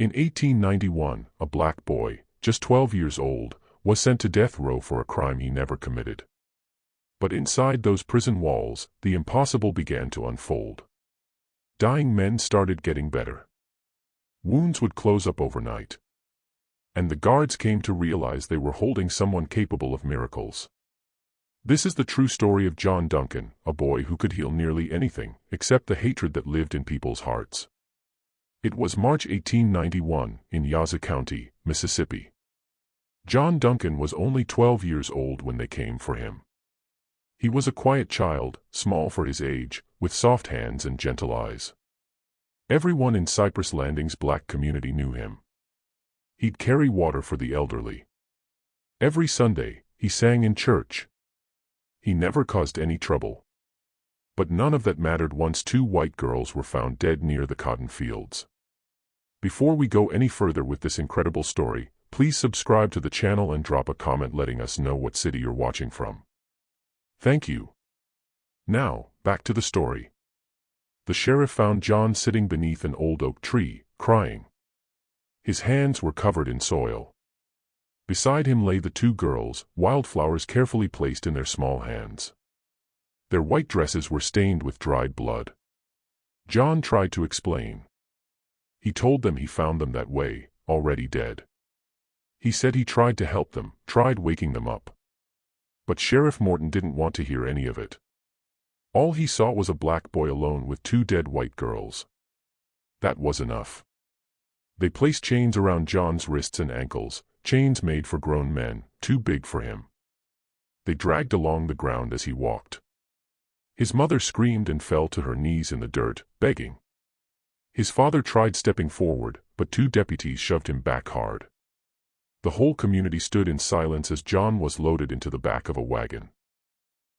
In 1891, a black boy, just 12 years old, was sent to death row for a crime he never committed. But inside those prison walls, the impossible began to unfold. Dying men started getting better. Wounds would close up overnight. And the guards came to realize they were holding someone capable of miracles. This is the true story of John Duncan, a boy who could heal nearly anything, except the hatred that lived in people's hearts. It was March 1891, in Yazoo County, Mississippi. John Duncan was only 12 years old when they came for him. He was a quiet child, small for his age, with soft hands and gentle eyes. Everyone in Cypress Landing's black community knew him. He'd carry water for the elderly. Every Sunday, he sang in church. He never caused any trouble. But none of that mattered once two white girls were found dead near the cotton fields. Before we go any further with this incredible story, please subscribe to the channel and drop a comment letting us know what city you're watching from. Thank you. Now, back to the story. The sheriff found John sitting beneath an old oak tree, crying. His hands were covered in soil. Beside him lay the two girls, wildflowers carefully placed in their small hands. Their white dresses were stained with dried blood. John tried to explain. He told them he found them that way, already dead. He said he tried to help them, tried waking them up. But Sheriff Morton didn't want to hear any of it. All he saw was a black boy alone with two dead white girls. That was enough. They placed chains around John's wrists and ankles, chains made for grown men, too big for him. They dragged along the ground as he walked. His mother screamed and fell to her knees in the dirt, begging. His father tried stepping forward, but two deputies shoved him back hard. The whole community stood in silence as John was loaded into the back of a wagon.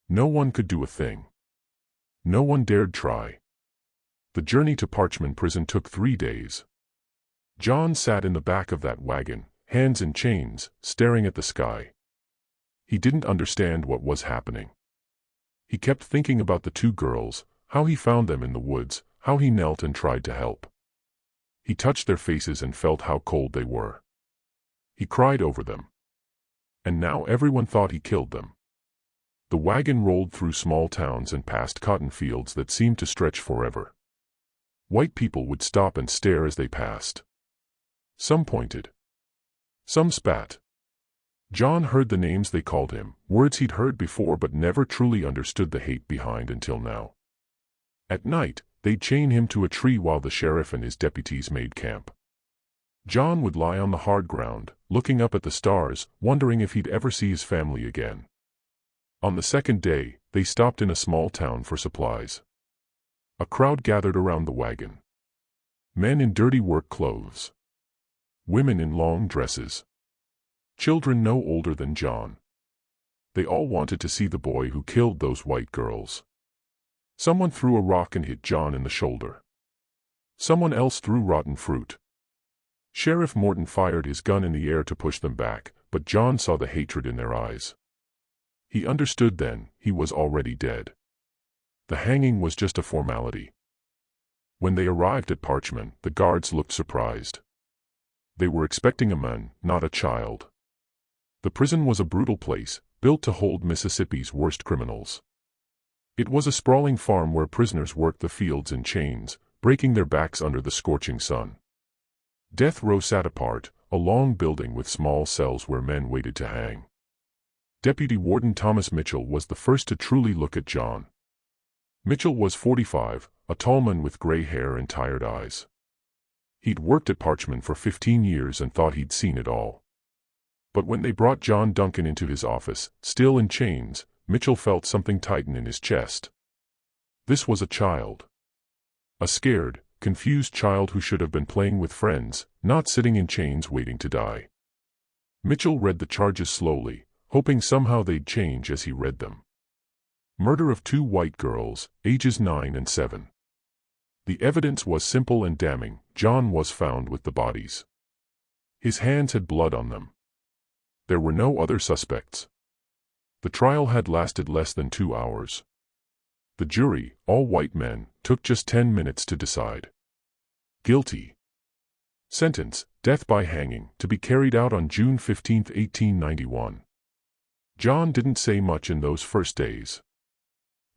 No one could do a thing. No one dared try. The journey to Parchman Prison took 3 days. John sat in the back of that wagon, hands in chains, staring at the sky. He didn't understand what was happening. He kept thinking about the two girls, how he found them in the woods, how he knelt and tried to help. He touched their faces and felt how cold they were. He cried over them. And now everyone thought he killed them. The wagon rolled through small towns and past cotton fields that seemed to stretch forever. White people would stop and stare as they passed. Some pointed. Some spat. John heard the names they called him, words he'd heard before but never truly understood the hate behind until now. At night, they'd chain him to a tree while the sheriff and his deputies made camp. John would lie on the hard ground, looking up at the stars, wondering if he'd ever see his family again. On the second day, they stopped in a small town for supplies. A crowd gathered around the wagon. Men in dirty work clothes. Women in long dresses. Children no older than John. They all wanted to see the boy who killed those white girls. Someone threw a rock and hit John in the shoulder. Someone else threw rotten fruit. Sheriff Morton fired his gun in the air to push them back, but John saw the hatred in their eyes. He understood then, he was already dead. The hanging was just a formality. When they arrived at Parchman, the guards looked surprised. They were expecting a man, not a child. The prison was a brutal place, built to hold Mississippi's worst criminals. It was a sprawling farm where prisoners worked the fields in chains, breaking their backs under the scorching sun. Death row sat apart, a long building with small cells where men waited to hang. Deputy Warden Thomas Mitchell was the first to truly look at John. Mitchell was 45, a tall man with gray hair and tired eyes. He'd worked at Parchman for 15 years and thought he'd seen it all. But when they brought John Duncan into his office, still in chains, Mitchell felt something tighten in his chest. This was a child. A scared, confused child who should have been playing with friends, not sitting in chains waiting to die. Mitchell read the charges slowly, hoping somehow they'd change as he read them. Murder of 2 white girls, ages 9 and 7. The evidence was simple and damning. John was found with the bodies. His hands had blood on them. There were no other suspects. The trial had lasted less than 2 hours. The jury, all white men, took just 10 minutes to decide. Guilty. Sentence: death by hanging, to be carried out on June 15, 1891. John didn't say much in those first days.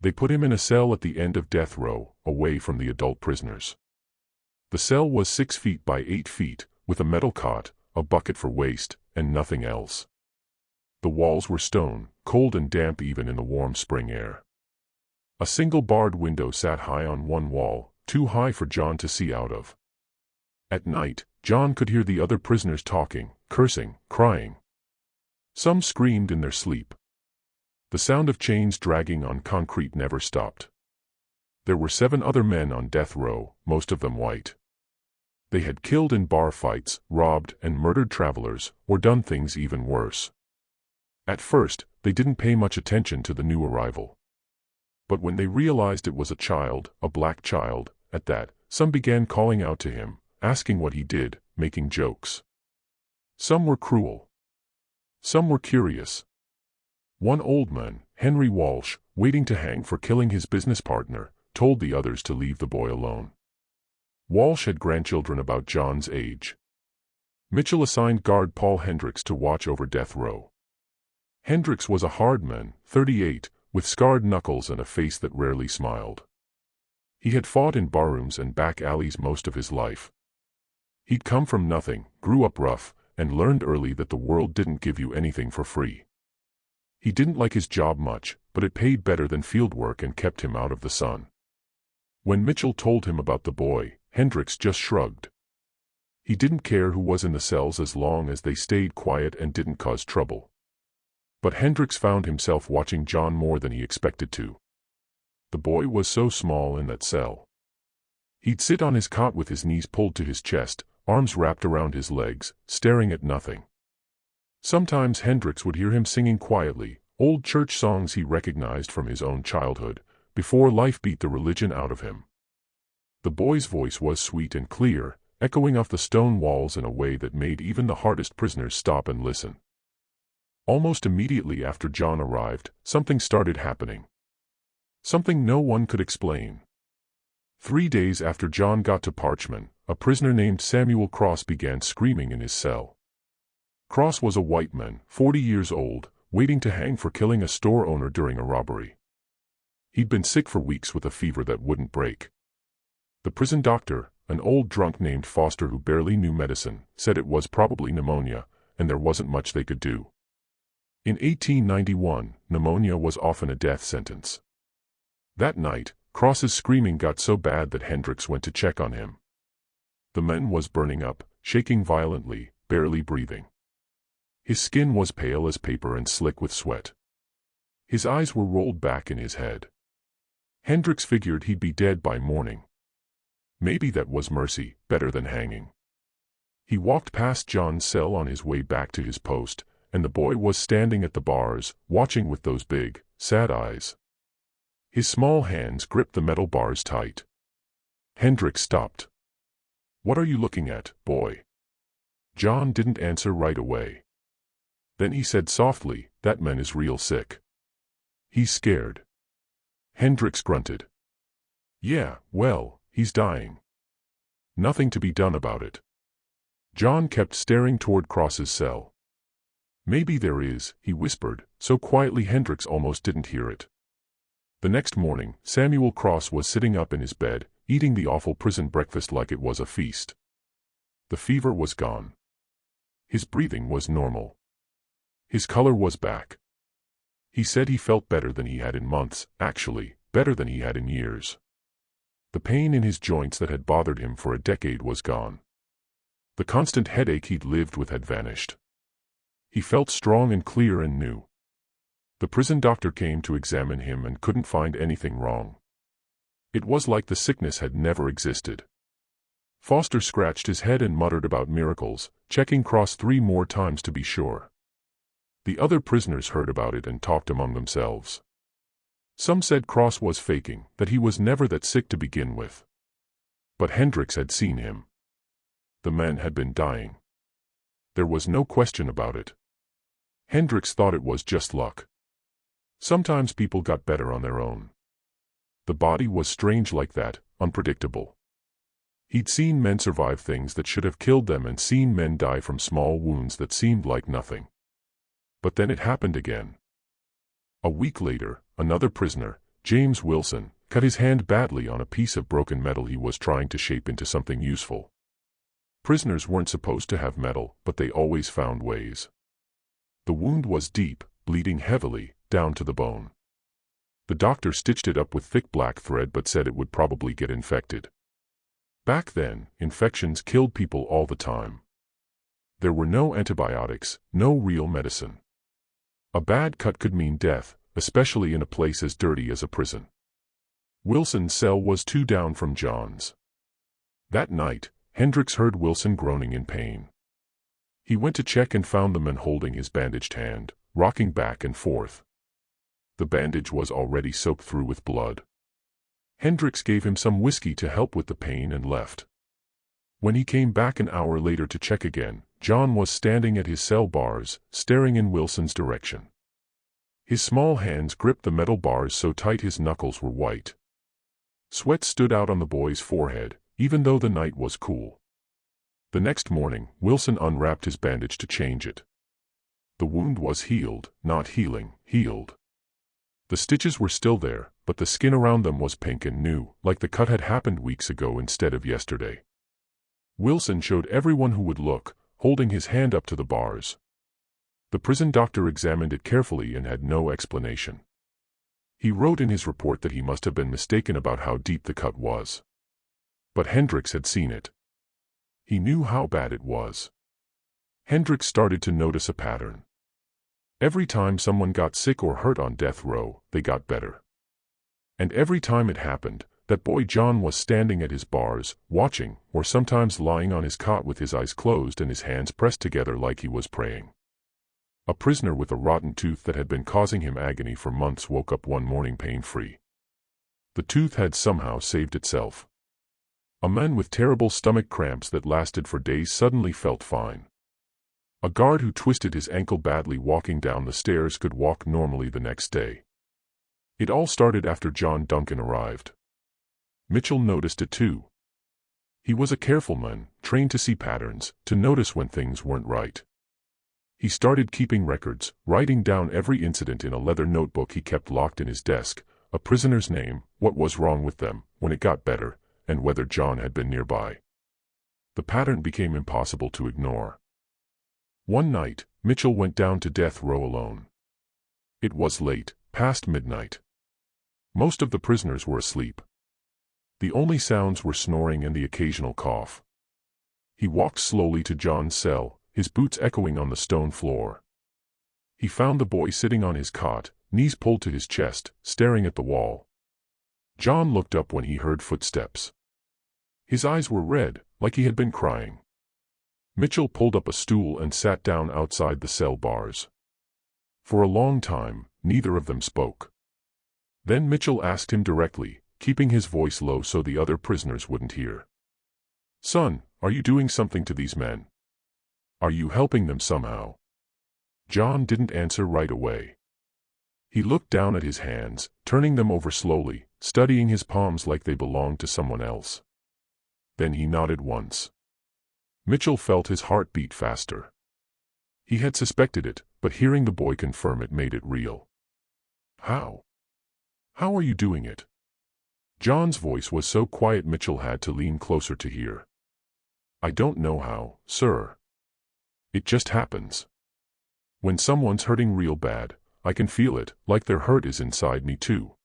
They put him in a cell at the end of death row, away from the adult prisoners. The cell was 6 feet by 8 feet, with a metal cot, a bucket for waste, and nothing else. The walls were stone, cold and damp even in the warm spring air. A single barred window sat high on one wall, too high for John to see out of. At night, John could hear the other prisoners talking, cursing, crying. Some screamed in their sleep. The sound of chains dragging on concrete never stopped. There were 7 other men on death row, most of them white. They had killed in bar fights, robbed and murdered travelers, or done things even worse. At first, they didn't pay much attention to the new arrival. But when they realized it was a child, a black child, at that, some began calling out to him, asking what he did, making jokes. Some were cruel. Some were curious. One old man, Henry Walsh, waiting to hang for killing his business partner, told the others to leave the boy alone. Walsh had grandchildren about John's age. Mitchell assigned guard Paul Hendricks to watch over death row. Hendricks was a hard man, 38, with scarred knuckles and a face that rarely smiled. He had fought in barrooms and back alleys most of his life. He'd come from nothing, grew up rough, and learned early that the world didn't give you anything for free. He didn't like his job much, but it paid better than field work and kept him out of the sun. When Mitchell told him about the boy, Hendricks just shrugged. He didn't care who was in the cells as long as they stayed quiet and didn't cause trouble. But Hendricks found himself watching John more than he expected to. The boy was so small in that cell. He'd sit on his cot with his knees pulled to his chest, arms wrapped around his legs, staring at nothing. Sometimes Hendricks would hear him singing quietly, old church songs he recognized from his own childhood, before life beat the religion out of him. The boy's voice was sweet and clear, echoing off the stone walls in a way that made even the hardest prisoners stop and listen. Almost immediately after John arrived, something started happening. Something no one could explain. 3 days after John got to Parchman, a prisoner named Samuel Cross began screaming in his cell. Cross was a white man, 40 years old, waiting to hang for killing a store owner during a robbery. He'd been sick for weeks with a fever that wouldn't break. The prison doctor, an old drunk named Foster who barely knew medicine, said it was probably pneumonia, and there wasn't much they could do. In 1891, pneumonia was often a death sentence. That night, Cross's screaming got so bad that Hendricks went to check on him. The man was burning up, shaking violently, barely breathing. His skin was pale as paper and slick with sweat. His eyes were rolled back in his head. Hendricks figured he'd be dead by morning. Maybe that was mercy, better than hanging. He walked past John's cell on his way back to his post, and the boy was standing at the bars, watching with those big, sad eyes. His small hands gripped the metal bars tight. Hendricks stopped. "What are you looking at, boy?" John didn't answer right away. Then he said softly, "That man is real sick. He's scared." Hendricks grunted. "Yeah, well, he's dying. Nothing to be done about it." John kept staring toward Cross's cell. "Maybe there is," he whispered, so quietly Hendricks almost didn't hear it. The next morning, Samuel Cross was sitting up in his bed, eating the awful prison breakfast like it was a feast. The fever was gone. His breathing was normal. His color was back. He said he felt better than he had in months, actually, better than he had in years. The pain in his joints that had bothered him for a decade was gone. The constant headache he'd lived with had vanished. He felt strong and clear and new. The prison doctor came to examine him and couldn't find anything wrong. It was like the sickness had never existed. Foster scratched his head and muttered about miracles, checking Cross 3 more times to be sure. The other prisoners heard about it and talked among themselves. Some said Cross was faking, that he was never that sick to begin with. But Hendricks had seen him. The man had been dying. There was no question about it. Hendricks thought it was just luck. Sometimes people got better on their own. The body was strange like that, unpredictable. He'd seen men survive things that should have killed them and seen men die from small wounds that seemed like nothing. But then it happened again. A week later, another prisoner, James Wilson, cut his hand badly on a piece of broken metal he was trying to shape into something useful. Prisoners weren't supposed to have metal, but they always found ways. The wound was deep, bleeding heavily, down to the bone. The doctor stitched it up with thick black thread but said it would probably get infected. Back then, infections killed people all the time. There were no antibiotics, no real medicine. A bad cut could mean death, especially in a place as dirty as a prison. Wilson's cell was 2 down from John's. That night, Hendricks heard Wilson groaning in pain. He went to check and found the man holding his bandaged hand, rocking back and forth. The bandage was already soaked through with blood. Hendricks gave him some whiskey to help with the pain and left. When he came back an hour later to check again, John was standing at his cell bars, staring in Wilson's direction. His small hands gripped the metal bars so tight his knuckles were white. Sweat stood out on the boy's forehead, even though the night was cool. The next morning, Wilson unwrapped his bandage to change it. The wound was healed, not healing, healed. The stitches were still there, but the skin around them was pink and new, like the cut had happened weeks ago instead of yesterday. Wilson showed everyone who would look, holding his hand up to the bars. The prison doctor examined it carefully and had no explanation. He wrote in his report that he must have been mistaken about how deep the cut was. But Hendricks had seen it. He knew how bad it was. Hendricks started to notice a pattern. Every time someone got sick or hurt on death row, they got better. And every time it happened, that boy John was standing at his bars, watching, or sometimes lying on his cot with his eyes closed and his hands pressed together like he was praying. A prisoner with a rotten tooth that had been causing him agony for months woke up one morning pain-free. The tooth had somehow saved itself. A man with terrible stomach cramps that lasted for days suddenly felt fine. A guard who twisted his ankle badly walking down the stairs could walk normally the next day. It all started after John Duncan arrived. Mitchell noticed it too. He was a careful man, trained to see patterns, to notice when things weren't right. He started keeping records, writing down every incident in a leather notebook he kept locked in his desk, a prisoner's name, what was wrong with them, when it got better, and whether John had been nearby. The pattern became impossible to ignore. One night, Mitchell went down to death row alone. It was late, past midnight. Most of the prisoners were asleep. The only sounds were snoring and the occasional cough. He walked slowly to John's cell, his boots echoing on the stone floor. He found the boy sitting on his cot, knees pulled to his chest, staring at the wall. John looked up when he heard footsteps. His eyes were red, like he had been crying. Mitchell pulled up a stool and sat down outside the cell bars. For a long time, neither of them spoke. Then Mitchell asked him directly, keeping his voice low so the other prisoners wouldn't hear. "Son, are you doing something to these men? Are you helping them somehow?" John didn't answer right away. He looked down at his hands, turning them over slowly, studying his palms like they belonged to someone else. Then he nodded once. Mitchell felt his heart beat faster. He had suspected it, but hearing the boy confirm it made it real. "How? How are you doing it?" John's voice was so quiet Mitchell had to lean closer to hear. "I don't know how, sir. It just happens. When someone's hurting real bad, I can feel it, like their hurt is inside me too.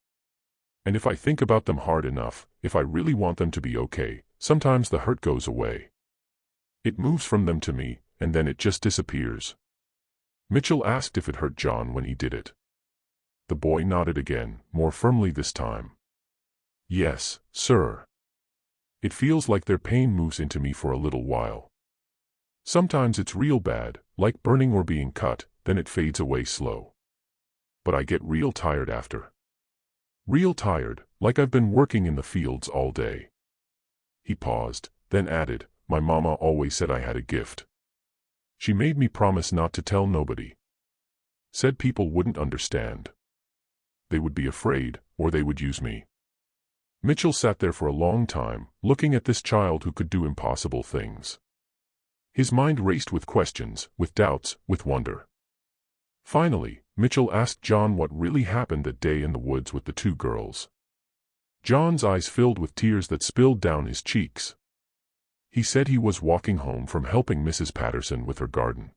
And if I think about them hard enough, if I really want them to be okay, sometimes the hurt goes away. It moves from them to me, and then it just disappears." Mitchell asked if it hurt John when he did it. The boy nodded again, more firmly this time. "Yes, sir. It feels like their pain moves into me for a little while. Sometimes it's real bad, like burning or being cut, then it fades away slow. But I get real tired after. Real tired, like I've been working in the fields all day." He paused, then added, "My mama always said I had a gift. She made me promise not to tell nobody. Said people wouldn't understand. They would be afraid, or they would use me. Mitchell sat there for a long time, looking at this child who could do impossible things. His mind raced with questions, with doubts, with wonder. Finally, Mitchell asked John what really happened that day in the woods with the two girls. John's eyes filled with tears that spilled down his cheeks. He said he was walking home from helping Mrs. Patterson with her garden.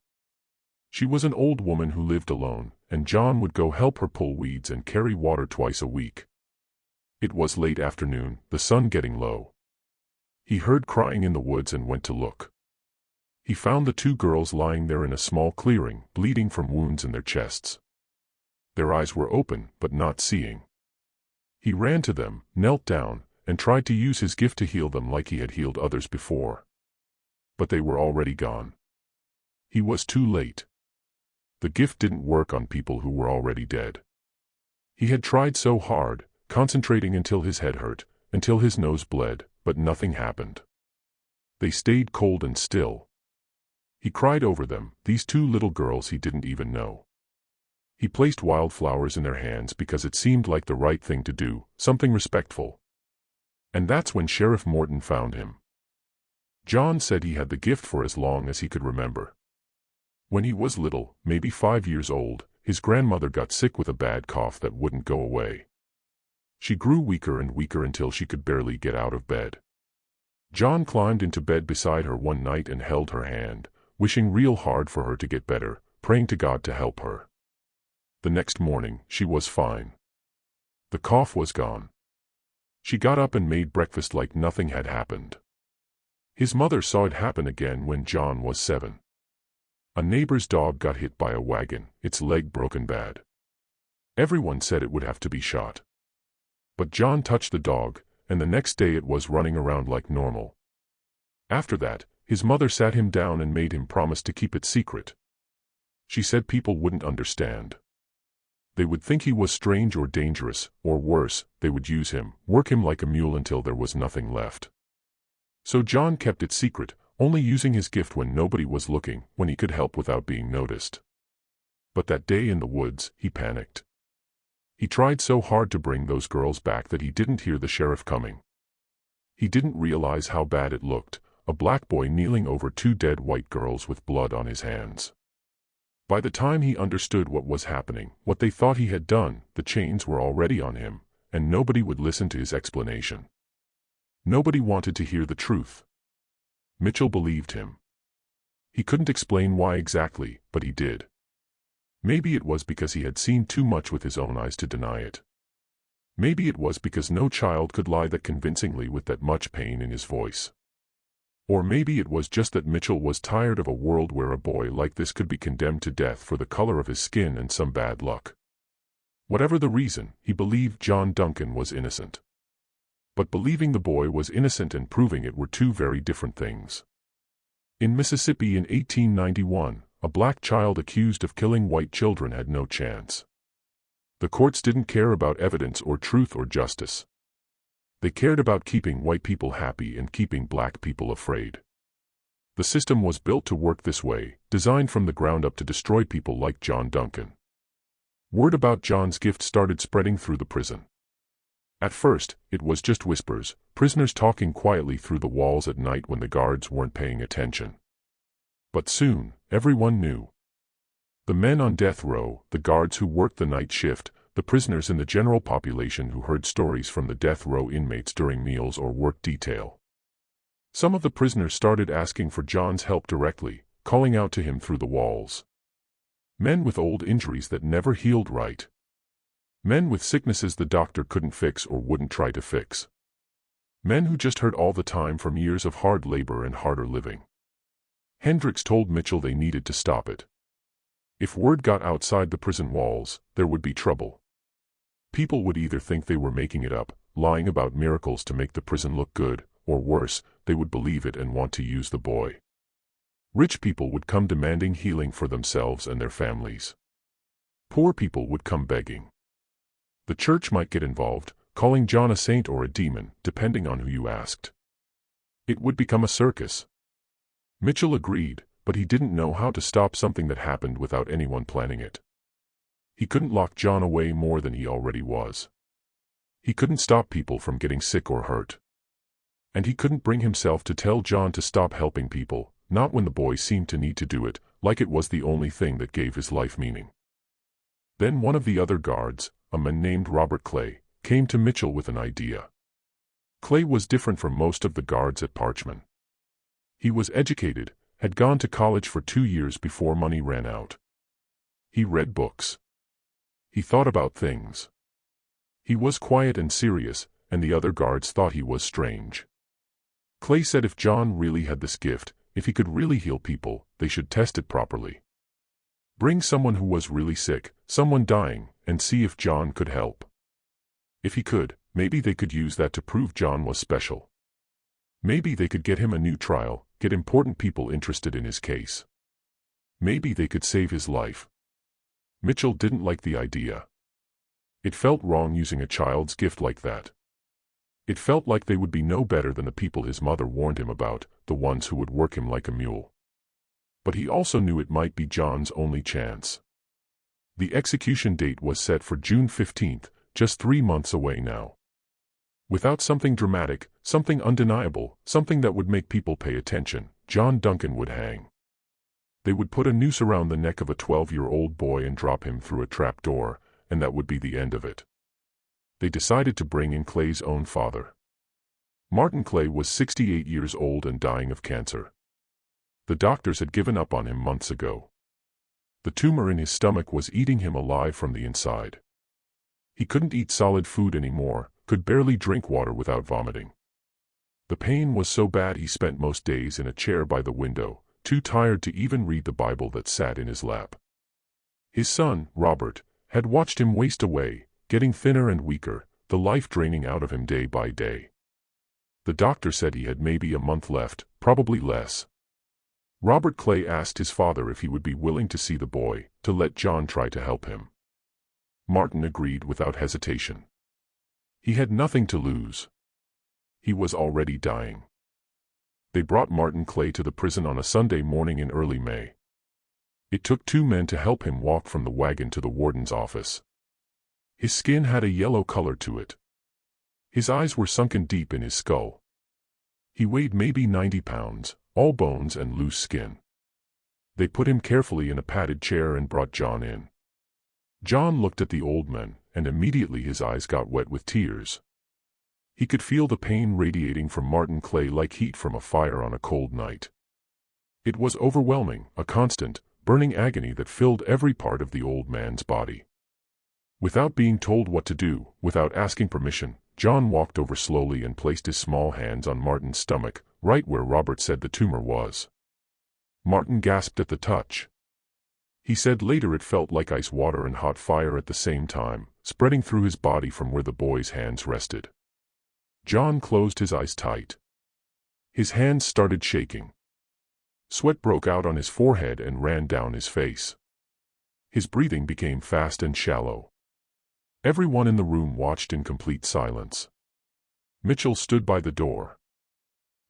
She was an old woman who lived alone, and John would go help her pull weeds and carry water twice a week. It was late afternoon, the sun getting low. He heard crying in the woods and went to look. He found the two girls lying there in a small clearing, bleeding from wounds in their chests. Their eyes were open, but not seeing. He ran to them, knelt down, and tried to use his gift to heal them like he had healed others before. But they were already gone. He was too late. The gift didn't work on people who were already dead. He had tried so hard, concentrating until his head hurt, until his nose bled, but nothing happened. They stayed cold and still. He cried over them, these two little girls he didn't even know. He placed wildflowers in their hands because it seemed like the right thing to do, something respectful. And that's when Sheriff Morton found him. John said he had the gift for as long as he could remember. When he was little, maybe 5 years old, his grandmother got sick with a bad cough that wouldn't go away. She grew weaker and weaker until she could barely get out of bed. John climbed into bed beside her one night and held her hand, wishing real hard for her to get better, praying to God to help her. The next morning, she was fine. The cough was gone. She got up and made breakfast like nothing had happened. His mother saw it happen again when John was 7. A neighbor's dog got hit by a wagon, its leg broken bad. Everyone said it would have to be shot. But John touched the dog, and the next day it was running around like normal. After that, his mother sat him down and made him promise to keep it secret. She said people wouldn't understand. They would think he was strange or dangerous, or worse, they would use him, work him like a mule until there was nothing left. So John kept it secret, only using his gift when nobody was looking, when he could help without being noticed. But that day in the woods, he panicked. He tried so hard to bring those girls back that he didn't hear the sheriff coming. He didn't realize how bad it looked, a black boy kneeling over two dead white girls with blood on his hands. By the time he understood what was happening, what they thought he had done, the chains were already on him, and nobody would listen to his explanation. Nobody wanted to hear the truth. Mitchell believed him. He couldn't explain why exactly, but he did. Maybe it was because he had seen too much with his own eyes to deny it. Maybe it was because no child could lie that convincingly with that much pain in his voice. Or maybe it was just that Mitchell was tired of a world where a boy like this could be condemned to death for the color of his skin and some bad luck. Whatever the reason, he believed John Duncan was innocent. But believing the boy was innocent and proving it were two very different things. In Mississippi in 1891, a black child accused of killing white children had no chance. The courts didn't care about evidence or truth or justice. They cared about keeping white people happy and keeping black people afraid. The system was built to work this way, designed from the ground up to destroy people like John Duncan. Word about John's gift started spreading through the prison. At first, it was just whispers, prisoners talking quietly through the walls at night when the guards weren't paying attention. But soon, everyone knew. The men on death row, the guards who worked the night shift, the prisoners in the general population who heard stories from the death row inmates during meals or work detail. Some of the prisoners started asking for John's help directly, calling out to him through the walls. Men with old injuries that never healed right. Men with sicknesses the doctor couldn't fix or wouldn't try to fix. Men who just hurt all the time from years of hard labor and harder living. Hendricks told Mitchell they needed to stop it. If word got outside the prison walls, there would be trouble. People would either think they were making it up, lying about miracles to make the prison look good, or worse, they would believe it and want to use the boy. Rich people would come demanding healing for themselves and their families. Poor people would come begging. The church might get involved, calling John a saint or a demon, depending on who you asked. It would become a circus. Mitchell agreed, but he didn't know how to stop something that happened without anyone planning it. He couldn't lock John away more than he already was. He couldn't stop people from getting sick or hurt. And he couldn't bring himself to tell John to stop helping people, not when the boy seemed to need to do it, like it was the only thing that gave his life meaning. Then one of the other guards, a man named Robert Clay, came to Mitchell with an idea. Clay was different from most of the guards at Parchman. He was educated, had gone to college for 2 years before money ran out. He read books. He thought about things. He was quiet and serious, and the other guards thought he was strange. Clay said if John really had this gift, if he could really heal people, they should test it properly. Bring someone who was really sick, someone dying, and see if John could help. If he could, maybe they could use that to prove John was special. Maybe they could get him a new trial, get important people interested in his case. Maybe they could save his life. Mitchell didn't like the idea. It felt wrong using a child's gift like that. It felt like they would be no better than the people his mother warned him about, the ones who would work him like a mule. But he also knew it might be John's only chance. The execution date was set for June 15th, just 3 months away now. Without something dramatic, something undeniable, something that would make people pay attention, John Duncan would hang. They would put a noose around the neck of a 12-year-old boy and drop him through a trap door, and that would be the end of it. They decided to bring in Clay's own father. Martin Clay was 68 years old and dying of cancer. The doctors had given up on him months ago. The tumor in his stomach was eating him alive from the inside. He couldn't eat solid food anymore, could barely drink water without vomiting. The pain was so bad he spent most days in a chair by the window, too tired to even read the Bible that sat in his lap. His son, Robert, had watched him waste away, getting thinner and weaker, the life draining out of him day by day. The doctor said he had maybe a month left, probably less. Robert Clay asked his father if he would be willing to see the boy, to let John try to help him. Martin agreed without hesitation. He had nothing to lose. He was already dying. They brought Martin Clay to the prison on a Sunday morning in early May. It took 2 men to help him walk from the wagon to the warden's office. His skin had a yellow color to it. His eyes were sunken deep in his skull. He weighed maybe 90 pounds, all bones and loose skin. They put him carefully in a padded chair and brought John in. John looked at the old man, and immediately his eyes got wet with tears. He could feel the pain radiating from Martin Clay like heat from a fire on a cold night. It was overwhelming, a constant, burning agony that filled every part of the old man's body. Without being told what to do, without asking permission, John walked over slowly and placed his small hands on Martin's stomach, right where Robert said the tumor was. Martin gasped at the touch. He said later it felt like ice water and hot fire at the same time, spreading through his body from where the boy's hands rested. John closed his eyes tight. His hands started shaking. Sweat broke out on his forehead and ran down his face. His breathing became fast and shallow. Everyone in the room watched in complete silence. Mitchell stood by the door.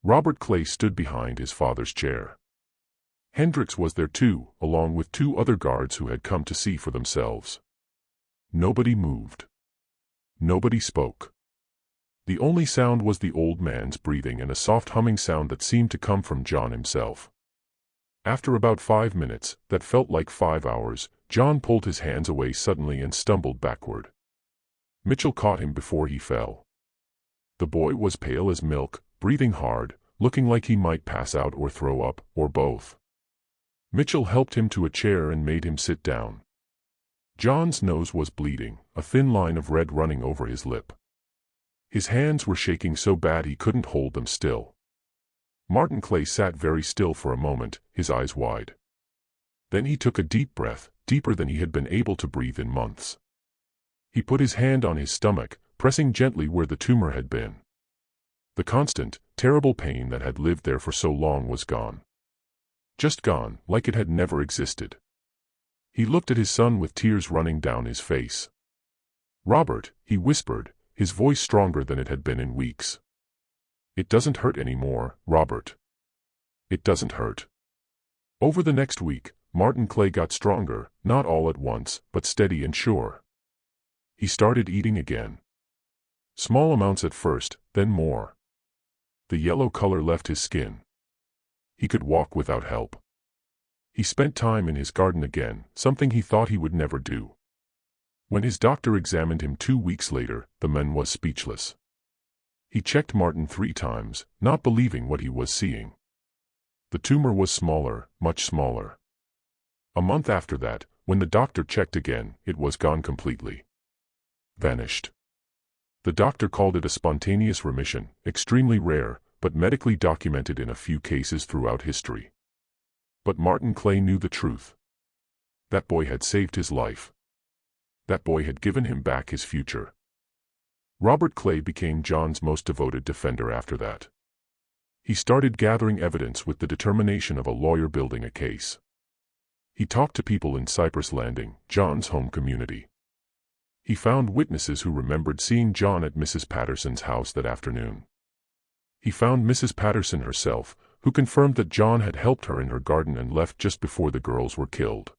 Robert Clay stood behind his father's chair. Hendricks was there too, along with 2 other guards who had come to see for themselves. Nobody moved. Nobody spoke. The only sound was the old man's breathing and a soft humming sound that seemed to come from John himself. After about 5 minutes, that felt like 5 hours, John pulled his hands away suddenly and stumbled backward. Mitchell caught him before he fell. The boy was pale as milk, breathing hard, looking like he might pass out or throw up, or both. Mitchell helped him to a chair and made him sit down. John's nose was bleeding, a thin line of red running over his lip. His hands were shaking so bad he couldn't hold them still. Martin Clay sat very still for a moment, his eyes wide. Then he took a deep breath, deeper than he had been able to breathe in months. He put his hand on his stomach, pressing gently where the tumor had been. The constant, terrible pain that had lived there for so long was gone. Just gone, like it had never existed. He looked at his son with tears running down his face. "Robert," he whispered, his voice stronger than it had been in weeks. "It doesn't hurt anymore, Robert. It doesn't hurt." Over the next week, Martin Clay got stronger, not all at once, but steady and sure. He started eating again. Small amounts at first, then more. The yellow color left his skin. He could walk without help. He spent time in his garden again, something he thought he would never do. When his doctor examined him 2 weeks later, the man was speechless. He checked Martin 3 times, not believing what he was seeing. The tumor was smaller, much smaller. A month after that, when the doctor checked again, it was gone completely. Vanished. The doctor called it a spontaneous remission, extremely rare, but medically documented in a few cases throughout history. But Martin Clay knew the truth. That boy had saved his life. That boy had given him back his future. Robert Clay became John's most devoted defender after that. He started gathering evidence with the determination of a lawyer building a case. He talked to people in Cypress Landing, John's home community. He found witnesses who remembered seeing John at Mrs. Patterson's house that afternoon. He found Mrs. Patterson herself, who confirmed that John had helped her in her garden and left just before the girls were killed.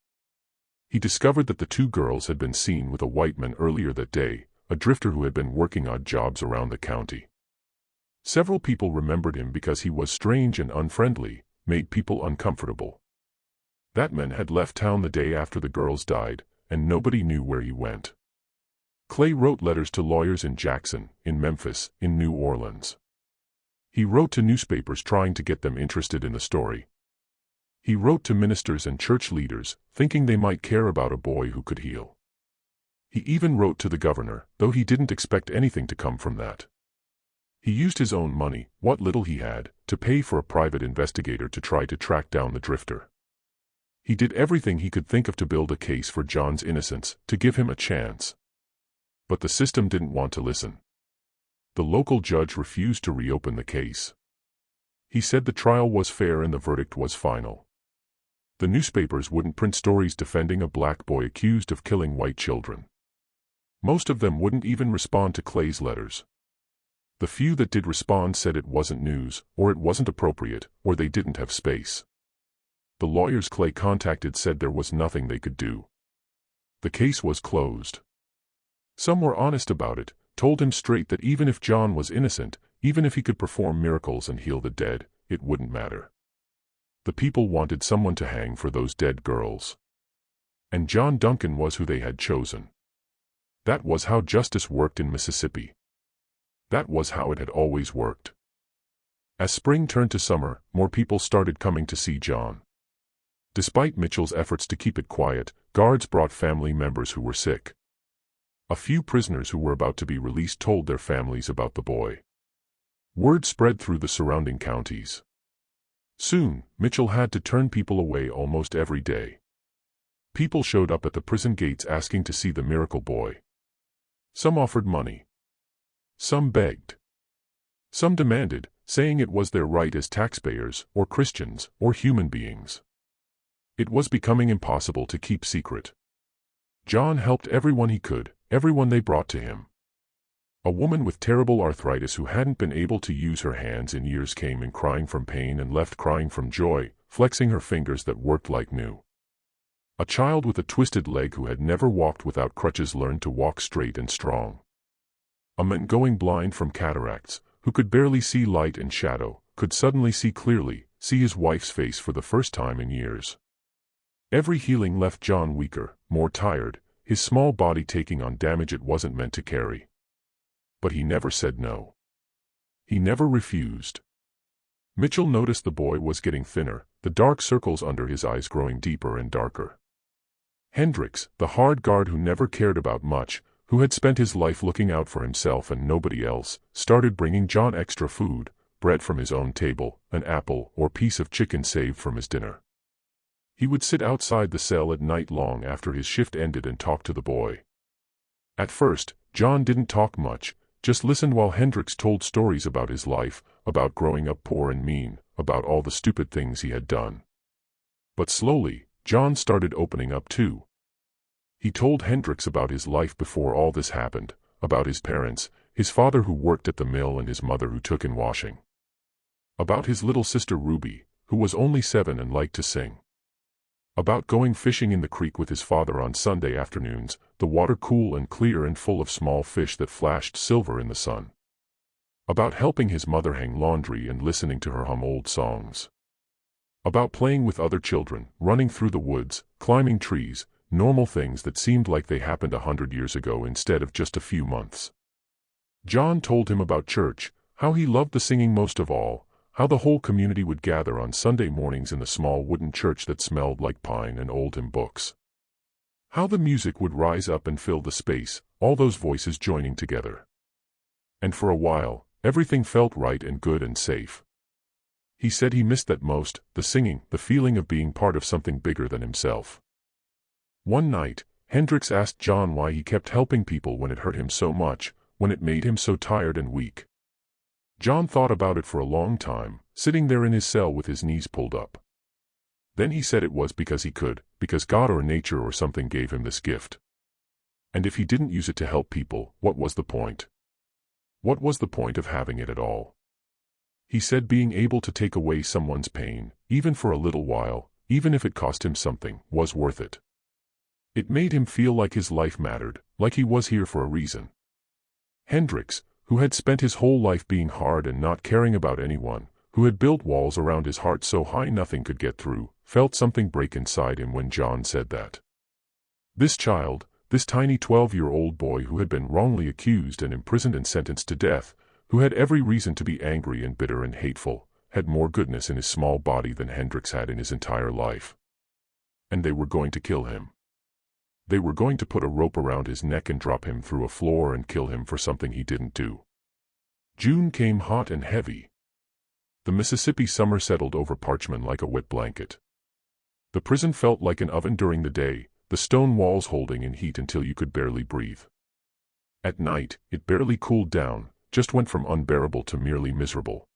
He discovered that the 2 girls had been seen with a white man earlier that day, a drifter who had been working odd jobs around the county. Several people remembered him because he was strange and unfriendly, made people uncomfortable. That man had left town the day after the girls died, and nobody knew where he went. Clay wrote letters to lawyers in Jackson, in Memphis, in New Orleans. He wrote to newspapers trying to get them interested in the story. He wrote to ministers and church leaders, thinking they might care about a boy who could heal. He even wrote to the governor, though he didn't expect anything to come from that. He used his own money, what little he had, to pay for a private investigator to try to track down the drifter. He did everything he could think of to build a case for John's innocence, to give him a chance. But the system didn't want to listen. The local judge refused to reopen the case. He said the trial was fair and the verdict was final. The newspapers wouldn't print stories defending a black boy accused of killing white children. Most of them wouldn't even respond to Clay's letters. The few that did respond said it wasn't news, or it wasn't appropriate, or they didn't have space. The lawyers Clay contacted said there was nothing they could do. The case was closed. Some were honest about it, told him straight that even if John was innocent, even if he could perform miracles and heal the dead, it wouldn't matter. The people wanted someone to hang for those dead girls. And John Duncan was who they had chosen. That was how justice worked in Mississippi. That was how it had always worked. As spring turned to summer, more people started coming to see John. Despite Mitchell's efforts to keep it quiet, guards brought family members who were sick. A few prisoners who were about to be released told their families about the boy. Word spread through the surrounding counties. Soon, Mitchell had to turn people away almost every day. People showed up at the prison gates asking to see the miracle boy. Some offered money. Some begged. Some demanded, saying it was their right as taxpayers, or Christians, or human beings. It was becoming impossible to keep secret. John helped everyone he could, everyone they brought to him. A woman with terrible arthritis who hadn't been able to use her hands in years came in crying from pain and left crying from joy, flexing her fingers that worked like new. A child with a twisted leg who had never walked without crutches learned to walk straight and strong. A man going blind from cataracts, who could barely see light and shadow, could suddenly see clearly, see his wife's face for the first time in years. Every healing left John weaker, more tired, his small body taking on damage it wasn't meant to carry. But he never said no. He never refused. Mitchell noticed the boy was getting thinner, the dark circles under his eyes growing deeper and darker. Hendricks, the hard guard who never cared about much, who had spent his life looking out for himself and nobody else, started bringing John extra food, bread from his own table, an apple or piece of chicken saved from his dinner. He would sit outside the cell at night long after his shift ended and talk to the boy. At first, John didn't talk much, just listened while Hendricks told stories about his life, about growing up poor and mean, about all the stupid things he had done. But slowly, John started opening up too. He told Hendricks about his life before all this happened, about his parents, his father who worked at the mill and his mother who took in washing. About his little sister Ruby, who was only 7 and liked to sing. About going fishing in the creek with his father on Sunday afternoons, the water cool and clear and full of small fish that flashed silver in the sun. About helping his mother hang laundry and listening to her hum old songs. About playing with other children, running through the woods, climbing trees, normal things that seemed like they happened 100 years ago instead of just a few months. John told him about church, how he loved the singing most of all, how the whole community would gather on Sunday mornings in the small wooden church that smelled like pine and old hymn books. How the music would rise up and fill the space, all those voices joining together. And for a while, everything felt right and good and safe. He said he missed that most, the singing, the feeling of being part of something bigger than himself. One night, Hendricks asked John why he kept helping people when it hurt him so much, when it made him so tired and weak. John thought about it for a long time, sitting there in his cell with his knees pulled up. Then he said it was because he could, because God or nature or something gave him this gift. And if he didn't use it to help people, what was the point? What was the point of having it at all? He said being able to take away someone's pain, even for a little while, even if it cost him something, was worth it. It made him feel like his life mattered, like he was here for a reason. Hendricks, who had spent his whole life being hard and not caring about anyone, who had built walls around his heart so high nothing could get through, felt something break inside him when John said that. This child, this tiny 12-year-old boy who had been wrongly accused and imprisoned and sentenced to death, who had every reason to be angry and bitter and hateful, had more goodness in his small body than Hendricks had in his entire life. And they were going to kill him. They were going to put a rope around his neck and drop him through a floor and kill him for something he didn't do. June came hot and heavy. The Mississippi summer settled over Parchman like a wet blanket. The prison felt like an oven during the day, the stone walls holding in heat until you could barely breathe. At night, it barely cooled down, just went from unbearable to merely miserable.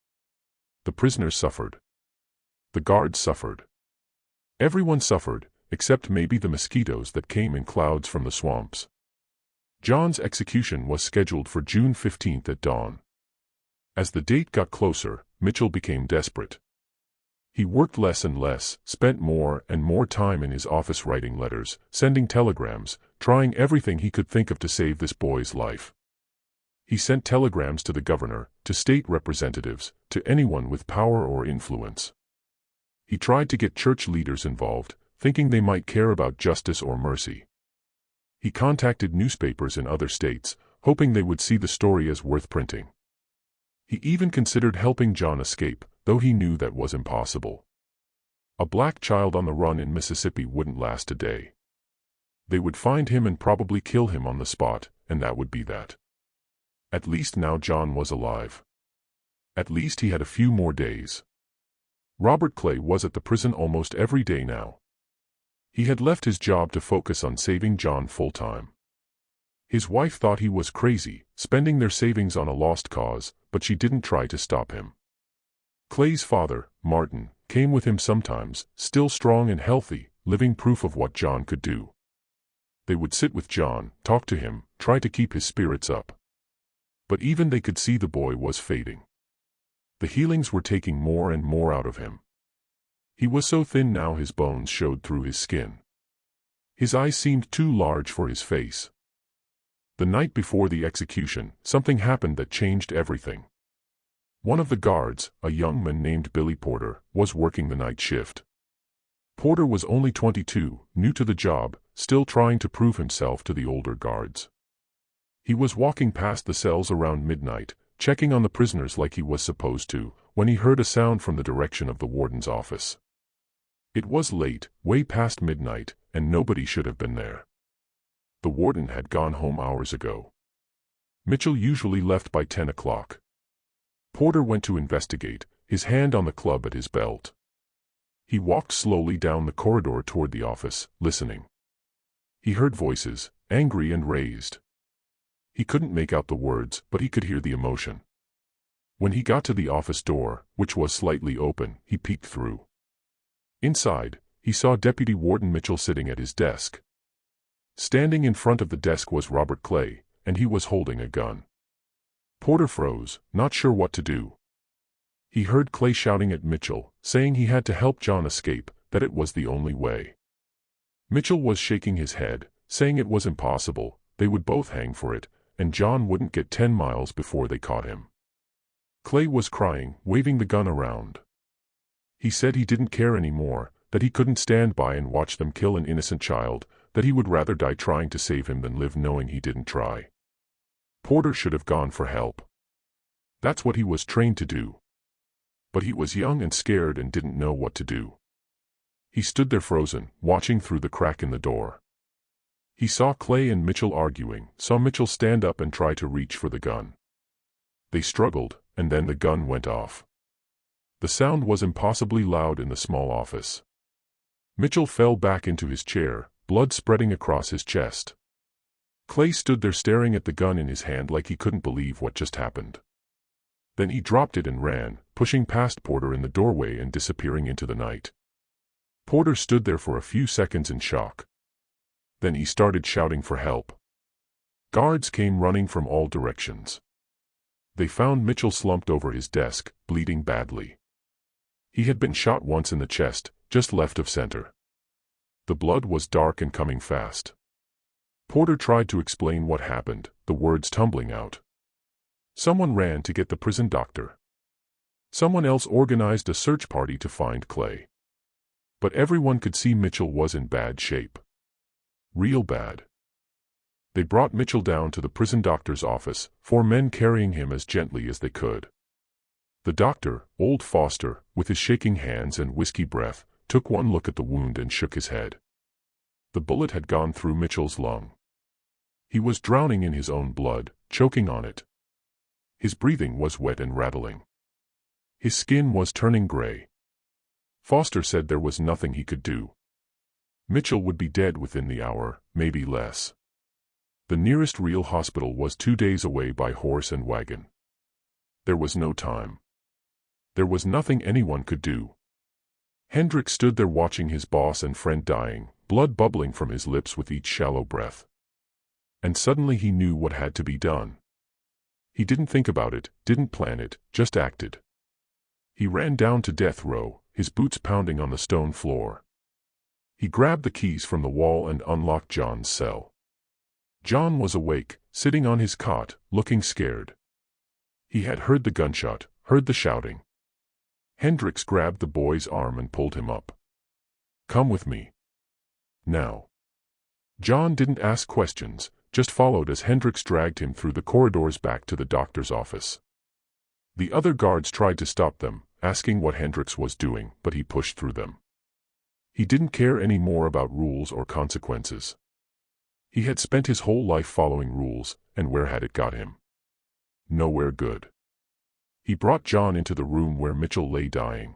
The prisoners suffered. The guards suffered. Everyone suffered, except maybe the mosquitoes that came in clouds from the swamps. John's execution was scheduled for June 15th at dawn. As the date got closer, Mitchell became desperate. He worked less and less, spent more and more time in his office writing letters, sending telegrams, trying everything he could think of to save this boy's life. He sent telegrams to the governor, to state representatives, to anyone with power or influence. He tried to get church leaders involved, thinking they might care about justice or mercy. He contacted newspapers in other states, hoping they would see the story as worth printing. He even considered helping John escape, though he knew that was impossible. A black child on the run in Mississippi wouldn't last a day. They would find him and probably kill him on the spot, and that would be that. At least now John was alive. At least he had a few more days. Robert Clay was at the prison almost every day now. He had left his job to focus on saving John full-time. His wife thought he was crazy, spending their savings on a lost cause, but she didn't try to stop him. Clay's father, Martin, came with him sometimes, still strong and healthy, living proof of what John could do. They would sit with John, talk to him, try to keep his spirits up. But even they could see the boy was fading. The healings were taking more and more out of him. He was so thin now his bones showed through his skin. His eyes seemed too large for his face. The night before the execution, something happened that changed everything. One of the guards, a young man named Billy Porter, was working the night shift. Porter was only 22, new to the job, still trying to prove himself to the older guards. He was walking past the cells around midnight, checking on the prisoners like he was supposed to, when he heard a sound from the direction of the warden's office. It was late, way past midnight, and nobody should have been there. The warden had gone home hours ago. Mitchell usually left by 10 o'clock. Porter went to investigate, his hand on the club at his belt. He walked slowly down the corridor toward the office, listening. He heard voices, angry and raised. He couldn't make out the words, but he could hear the emotion. When he got to the office door, which was slightly open, he peeked through. Inside, he saw Deputy Warden Mitchell sitting at his desk. Standing in front of the desk was Robert Clay, and he was holding a gun. Porter froze, not sure what to do. He heard Clay shouting at Mitchell, saying he had to help John escape, that it was the only way. Mitchell was shaking his head, saying it was impossible, they would both hang for it, and John wouldn't get 10 miles before they caught him. Clay was crying, waving the gun around. He said he didn't care anymore, that he couldn't stand by and watch them kill an innocent child, that he would rather die trying to save him than live knowing he didn't try. Porter should have gone for help. That's what he was trained to do. But he was young and scared and didn't know what to do. He stood there frozen, watching through the crack in the door. He saw Clay and Mitchell arguing, saw Mitchell stand up and try to reach for the gun. They struggled, and then the gun went off. The sound was impossibly loud in the small office. Mitchell fell back into his chair, blood spreading across his chest. Clay stood there staring at the gun in his hand like he couldn't believe what just happened. Then he dropped it and ran, pushing past Porter in the doorway and disappearing into the night. Porter stood there for a few seconds in shock. Then he started shouting for help. Guards came running from all directions. They found Mitchell slumped over his desk, bleeding badly. He had been shot once in the chest, just left of center. The blood was dark and coming fast. Porter tried to explain what happened, the words tumbling out. Someone ran to get the prison doctor. Someone else organized a search party to find Clay. But everyone could see Mitchell was in bad shape. Real bad. They brought Mitchell down to the prison doctor's office, 4 men carrying him as gently as they could. The doctor, old Foster, with his shaking hands and whiskey breath, took one look at the wound and shook his head. The bullet had gone through Mitchell's lung. He was drowning in his own blood, choking on it. His breathing was wet and rattling. His skin was turning gray. Foster said there was nothing he could do. Mitchell would be dead within the hour, maybe less. The nearest real hospital was 2 days away by horse and wagon. There was no time. There was nothing anyone could do. Hendricks stood there watching his boss and friend dying, blood bubbling from his lips with each shallow breath. And suddenly he knew what had to be done. He didn't think about it, didn't plan it, just acted. He ran down to death row, his boots pounding on the stone floor. He grabbed the keys from the wall and unlocked John's cell. John was awake, sitting on his cot, looking scared. He had heard the gunshot, heard the shouting. Hendricks grabbed the boy's arm and pulled him up. "Come with me. Now." John didn't ask questions, just followed as Hendricks dragged him through the corridors back to the doctor's office. The other guards tried to stop them, asking what Hendricks was doing, but he pushed through them. He didn't care any more about rules or consequences. He had spent his whole life following rules, and where had it got him? Nowhere good. He brought John into the room where Mitchell lay dying.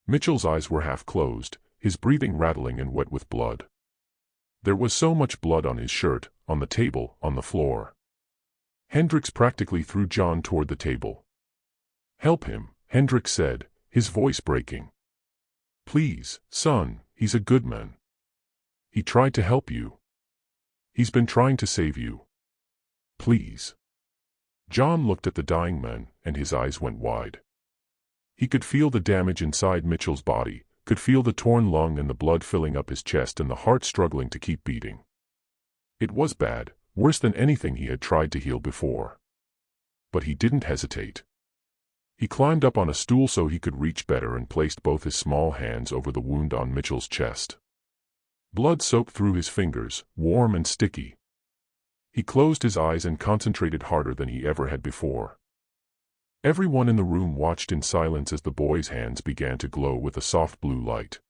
Mitchell's eyes were half closed, his breathing rattling and wet with blood. There was so much blood on his shirt, on the table, on the floor. Hendricks practically threw John toward the table. "Help him," Hendricks said, his voice breaking. "Please, son, he's a good man. He tried to help you. He's been trying to save you. Please." John looked at the dying man, and his eyes went wide. He could feel the damage inside Mitchell's body, could feel the torn lung and the blood filling up his chest and the heart struggling to keep beating. It was bad, worse than anything he had tried to heal before. But he didn't hesitate. He climbed up on a stool so he could reach better and placed both his small hands over the wound on Mitchell's chest. Blood soaked through his fingers, warm and sticky. He closed his eyes and concentrated harder than he ever had before. Everyone in the room watched in silence as the boy's hands began to glow with a soft blue light.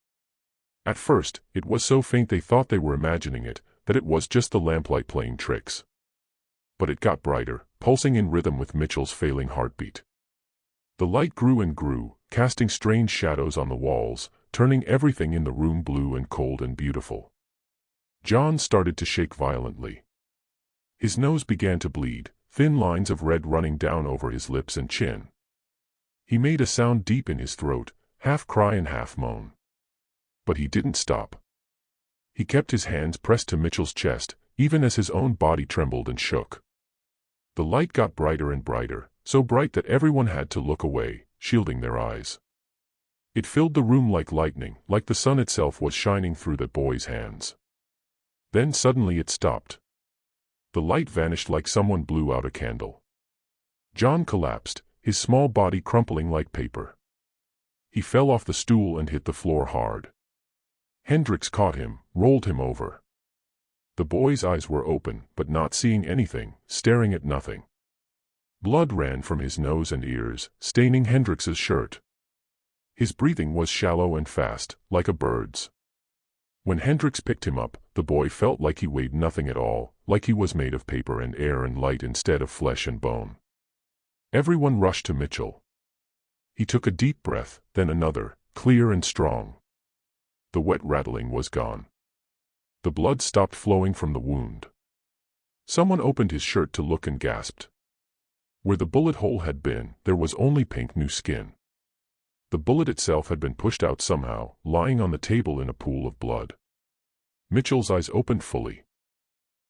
At first, it was so faint they thought they were imagining it, that it was just the lamplight playing tricks. But it got brighter, pulsing in rhythm with Mitchell's failing heartbeat. The light grew and grew, casting strange shadows on the walls, turning everything in the room blue and cold and beautiful. John started to shake violently. His nose began to bleed, thin lines of red running down over his lips and chin. He made a sound deep in his throat, half cry and half moan. But he didn't stop. He kept his hands pressed to Mitchell's chest, even as his own body trembled and shook. The light got brighter and brighter, so bright that everyone had to look away, shielding their eyes. It filled the room like lightning, like the sun itself was shining through the boy's hands. Then suddenly it stopped. The light vanished like someone blew out a candle. John collapsed, his small body crumpling like paper. He fell off the stool and hit the floor hard. Hendricks caught him, rolled him over. The boy's eyes were open, but not seeing anything, staring at nothing. Blood ran from his nose and ears, staining Hendricks's shirt. His breathing was shallow and fast, like a bird's. When Hendricks picked him up, the boy felt like he weighed nothing at all, like he was made of paper and air and light instead of flesh and bone. Everyone rushed to Mitchell. He took a deep breath, then another, clear and strong. The wet rattling was gone. The blood stopped flowing from the wound. Someone opened his shirt to look and gasped. Where the bullet hole had been, there was only pink new skin. The bullet itself had been pushed out somehow, lying on the table in a pool of blood. Mitchell's eyes opened fully.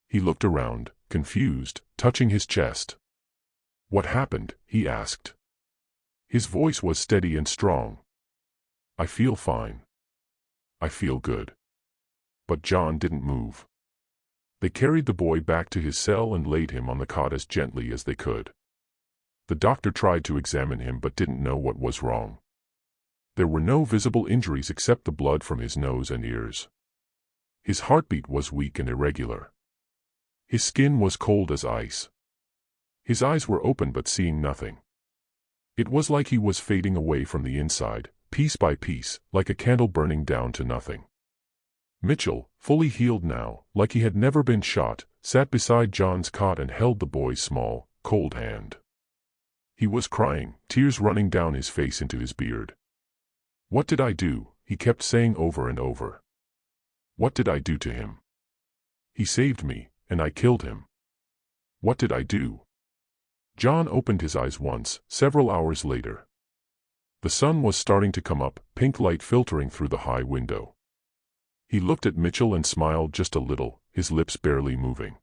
He looked around, confused, touching his chest. "What happened?" he asked. His voice was steady and strong. "I feel fine. I feel good." But John didn't move. They carried the boy back to his cell and laid him on the cot as gently as they could. The doctor tried to examine him but didn't know what was wrong. There were no visible injuries except the blood from his nose and ears. His heartbeat was weak and irregular. His skin was cold as ice. His eyes were open but seeing nothing. It was like he was fading away from the inside, piece by piece, like a candle burning down to nothing. Mitchell, fully healed now, like he had never been shot, sat beside John's cot and held the boy's small, cold hand. He was crying, tears running down his face into his beard. "What did I do?" he kept saying over and over. "What did I do to him? He saved me, and I killed him. What did I do?" John opened his eyes once, several hours later. The sun was starting to come up, pink light filtering through the high window. He looked at Mitchell and smiled just a little, his lips barely moving.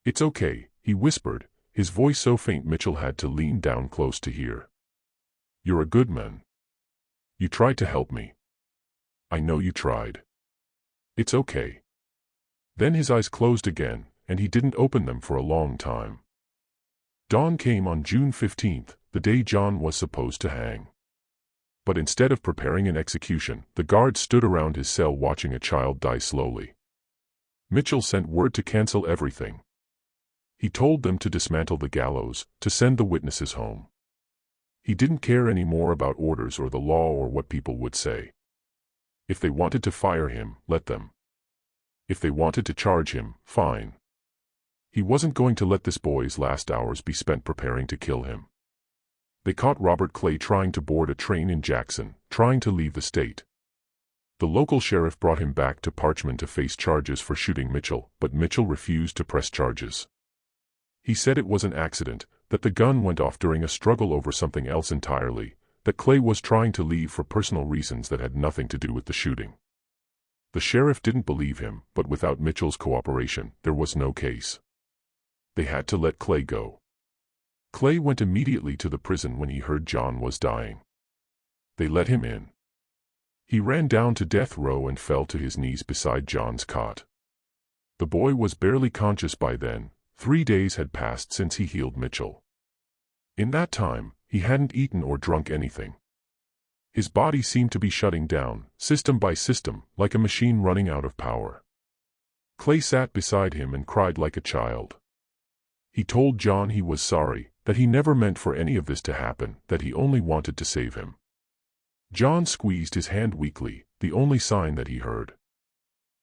"It's okay," he whispered, his voice so faint Mitchell had to lean down close to hear. "You're a good man. You tried to help me. I know you tried. It's okay." Then his eyes closed again, and he didn't open them for a long time. Dawn came on June 15th, the day John was supposed to hang. But instead of preparing an execution, the guards stood around his cell watching a child die slowly. Mitchell sent word to cancel everything. He told them to dismantle the gallows, to send the witnesses home. He didn't care any more about orders or the law or what people would say. If they wanted to fire him, let them. If they wanted to charge him, fine. He wasn't going to let this boy's last hours be spent preparing to kill him. They caught Robert Clay trying to board a train in Jackson, trying to leave the state. The local sheriff brought him back to Parchman to face charges for shooting Mitchell, but Mitchell refused to press charges. He said it was an accident, that the gun went off during a struggle over something else entirely, that Clay was trying to leave for personal reasons that had nothing to do with the shooting. The sheriff didn't believe him, but without Mitchell's cooperation, there was no case. They had to let Clay go. Clay went immediately to the prison when he heard John was dying. They let him in. He ran down to death row and fell to his knees beside John's cot. The boy was barely conscious by then. 3 days had passed since he healed Mitchell. In that time, he hadn't eaten or drunk anything. His body seemed to be shutting down, system by system, like a machine running out of power. Clay sat beside him and cried like a child. He told John he was sorry, that he never meant for any of this to happen, that he only wanted to save him. John squeezed his hand weakly, the only sign that he heard.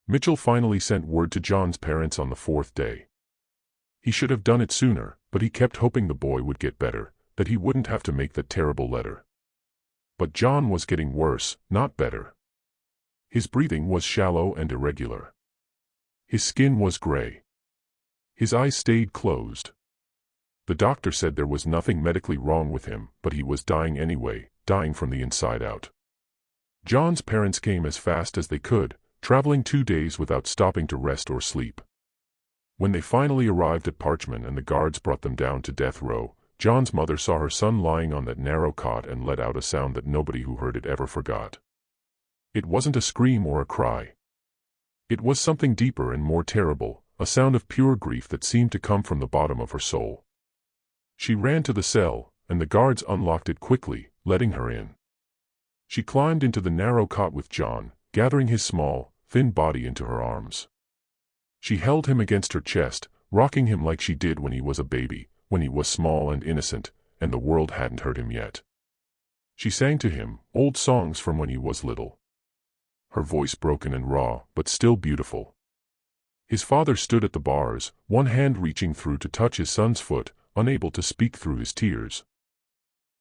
Mitchell finally sent word to John's parents on the 4th day. He should have done it sooner, but he kept hoping the boy would get better, that he wouldn't have to make that terrible letter. But John was getting worse, not better. His breathing was shallow and irregular. His skin was gray. His eyes stayed closed. The doctor said there was nothing medically wrong with him, but he was dying anyway, dying from the inside out. John's parents came as fast as they could, traveling 2 days without stopping to rest or sleep. When they finally arrived at Parchman and the guards brought them down to death row, John's mother saw her son lying on that narrow cot and let out a sound that nobody who heard it ever forgot. It wasn't a scream or a cry. It was something deeper and more terrible, a sound of pure grief that seemed to come from the bottom of her soul. She ran to the cell, and the guards unlocked it quickly, letting her in. She climbed into the narrow cot with John, gathering his small, thin body into her arms. She held him against her chest, rocking him like she did when he was a baby, when he was small and innocent, and the world hadn't hurt him yet. She sang to him old songs from when he was little. Her voice broken and raw, but still beautiful. His father stood at the bars, one hand reaching through to touch his son's foot, unable to speak through his tears.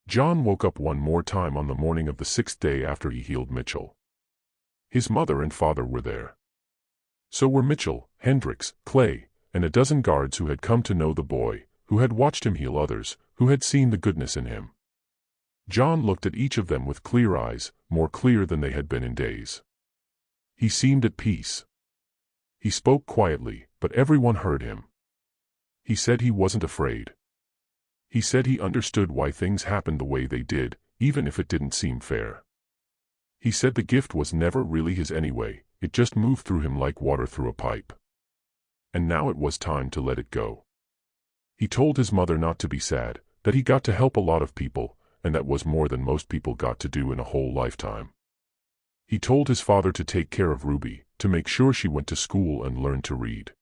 John woke up one more time on the morning of the 6th day after he healed Mitchell. His mother and father were there. So were Mitchell, Hendricks, Clay, and a dozen guards who had come to know the boy, who had watched him heal others, who had seen the goodness in him. John looked at each of them with clear eyes, more clear than they had been in days. He seemed at peace. He spoke quietly, but everyone heard him. He said he wasn't afraid. He said he understood why things happened the way they did, even if it didn't seem fair. He said the gift was never really his anyway, it just moved through him like water through a pipe. And now it was time to let it go. He told his mother not to be sad, that he got to help a lot of people, and that was more than most people got to do in a whole lifetime. He told his father to take care of Ruby, to make sure she went to school and learned to read.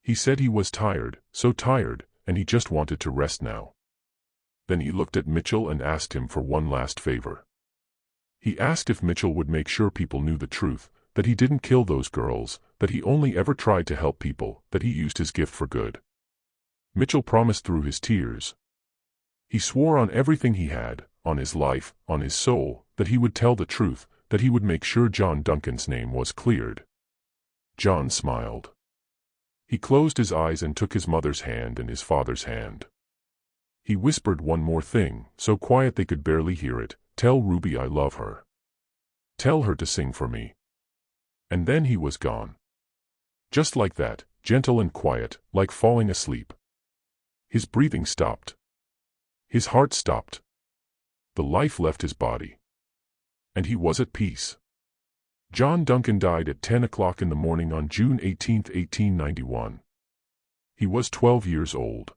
He said he was tired, so tired, and he just wanted to rest now. Then he looked at Mitchell and asked him for one last favor. He asked if Mitchell would make sure people knew the truth, that he didn't kill those girls, that he only ever tried to help people, that he used his gift for good. Mitchell promised through his tears. He swore on everything he had, on his life, on his soul, that he would tell the truth, that he would make sure John Duncan's name was cleared. John smiled. He closed his eyes and took his mother's hand and his father's hand. He whispered one more thing, so quiet they could barely hear it, "Tell Ruby I love her. Tell her to sing for me." And then he was gone. Just like that, gentle and quiet, like falling asleep. His breathing stopped. His heart stopped. The life left his body. And he was at peace. John Duncan died at 10 o'clock in the morning on June 18, 1891. He was 12 years old.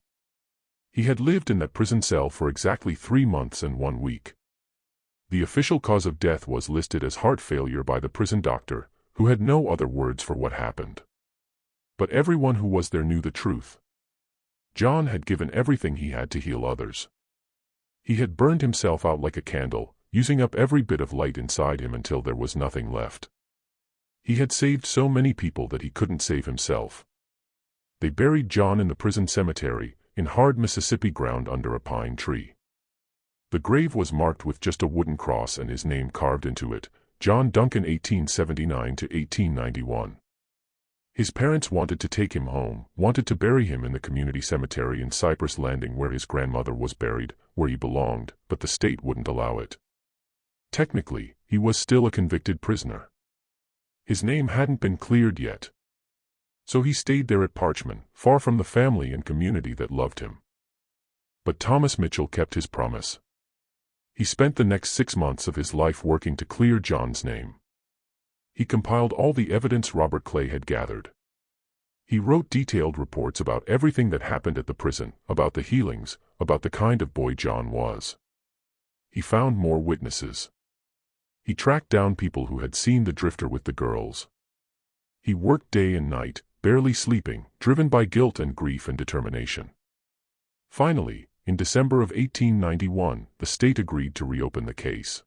He had lived in that prison cell for exactly 3 months and 1 week. The official cause of death was listed as heart failure by the prison doctor, who had no other words for what happened. But everyone who was there knew the truth. John had given everything he had to heal others. He had burned himself out like a candle, using up every bit of light inside him until there was nothing left. He had saved so many people that he couldn't save himself. They buried John in the prison cemetery, in hard Mississippi ground under a pine tree. The grave was marked with just a wooden cross and his name carved into it, John Duncan 1879 to 1891. His parents wanted to take him home, wanted to bury him in the community cemetery in Cypress Landing where his grandmother was buried, where he belonged, but the state wouldn't allow it. Technically, he was still a convicted prisoner. His name hadn't been cleared yet. So he stayed there at Parchman, far from the family and community that loved him. But Thomas Mitchell kept his promise. He spent the next 6 months of his life working to clear John's name. He compiled all the evidence Robert Clay had gathered. He wrote detailed reports about everything that happened at the prison, about the healings, about the kind of boy John was. He found more witnesses. He tracked down people who had seen the drifter with the girls. He worked day and night, barely sleeping, driven by guilt and grief and determination. Finally, in December of 1891, the state agreed to reopen the case.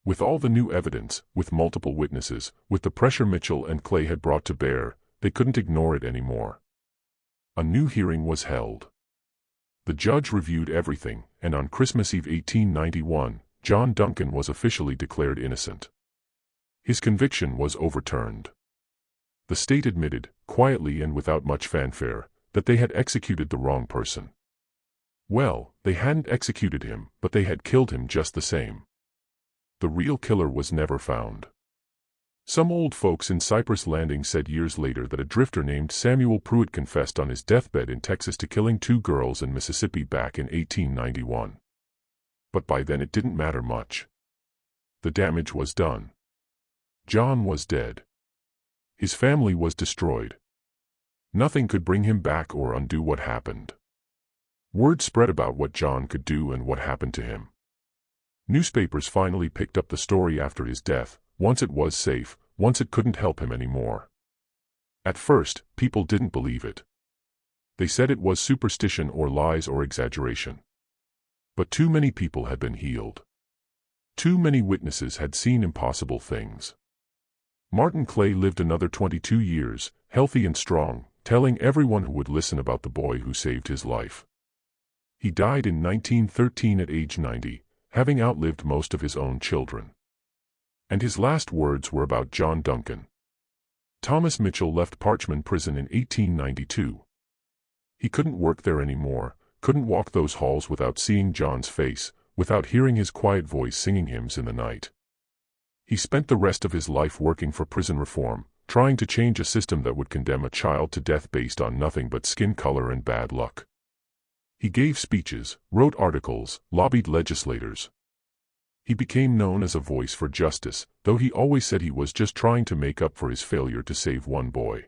With all the new evidence, with multiple witnesses, with the pressure Mitchell and Clay had brought to bear, they couldn't ignore it anymore. A new hearing was held. The judge reviewed everything, and on Christmas Eve 1891, John Duncan was officially declared innocent. His conviction was overturned. The state admitted, quietly and without much fanfare, that they had executed the wrong person. Well, they hadn't executed him, but they had killed him just the same. The real killer was never found. Some old folks in Cypress Landing said years later that a drifter named Samuel Pruitt confessed on his deathbed in Texas to killing 2 girls in Mississippi back in 1891. But by then it didn't matter much. The damage was done. John was dead. His family was destroyed. Nothing could bring him back or undo what happened. Word spread about what John could do and what happened to him. Newspapers finally picked up the story after his death, once it was safe, once it couldn't help him anymore. At first, people didn't believe it. They said it was superstition or lies or exaggeration. But too many people had been healed. Too many witnesses had seen impossible things. Martin Clay lived another 22 years, healthy and strong, telling everyone who would listen about the boy who saved his life. He died in 1913 at age 90, having outlived most of his own children. And his last words were about John Duncan. Thomas Mitchell left Parchman Prison in 1892. He couldn't work there anymore, couldn't walk those halls without seeing John's face, without hearing his quiet voice singing hymns in the night. He spent the rest of his life working for prison reform, trying to change a system that would condemn a child to death based on nothing but skin color and bad luck. He gave speeches, wrote articles, lobbied legislators. He became known as a voice for justice, though he always said he was just trying to make up for his failure to save one boy.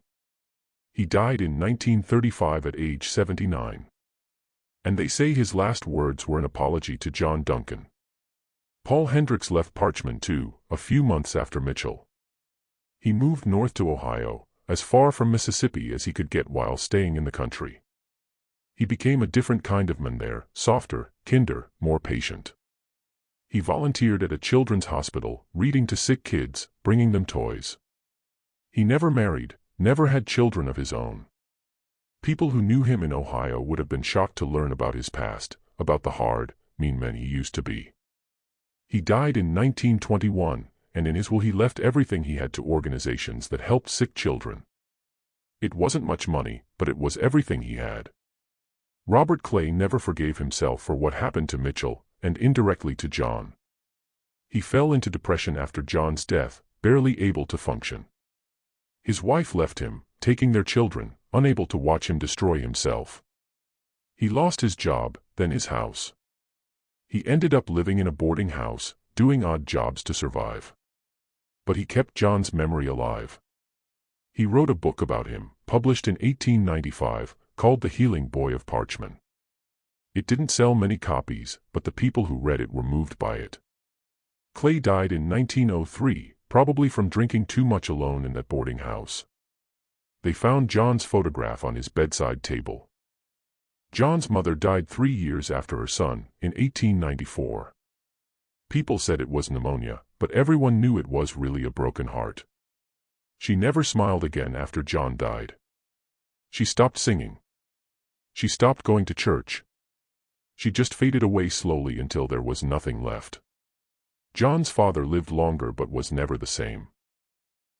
He died in 1935 at age 79. And they say his last words were an apology to John Duncan. Paul Hendricks left Parchman too, a few months after Mitchell. He moved north to Ohio, as far from Mississippi as he could get while staying in the country. He became a different kind of man there, softer, kinder, more patient. He volunteered at a children's hospital, reading to sick kids, bringing them toys. He never married, never had children of his own. People who knew him in Ohio would have been shocked to learn about his past, about the hard, mean man he used to be. He died in 1921, and in his will he left everything he had to organizations that helped sick children. It wasn't much money, but it was everything he had. Robert Clay never forgave himself for what happened to Mitchell, and indirectly to John. He fell into depression after John's death, barely able to function. His wife left him, taking their children, unable to watch him destroy himself. He lost his job, then his house. He ended up living in a boarding house, doing odd jobs to survive. But he kept John's memory alive. He wrote a book about him, published in 1895, called The Healing Boy of Parchman. It didn't sell many copies, but the people who read it were moved by it. Clay died in 1903, probably from drinking too much alone in that boarding house. They found John's photograph on his bedside table. John's mother died 3 years after her son, in 1894. People said it was pneumonia, but everyone knew it was really a broken heart. She never smiled again after John died. She stopped singing. She stopped going to church. She just faded away slowly until there was nothing left. John's father lived longer but was never the same.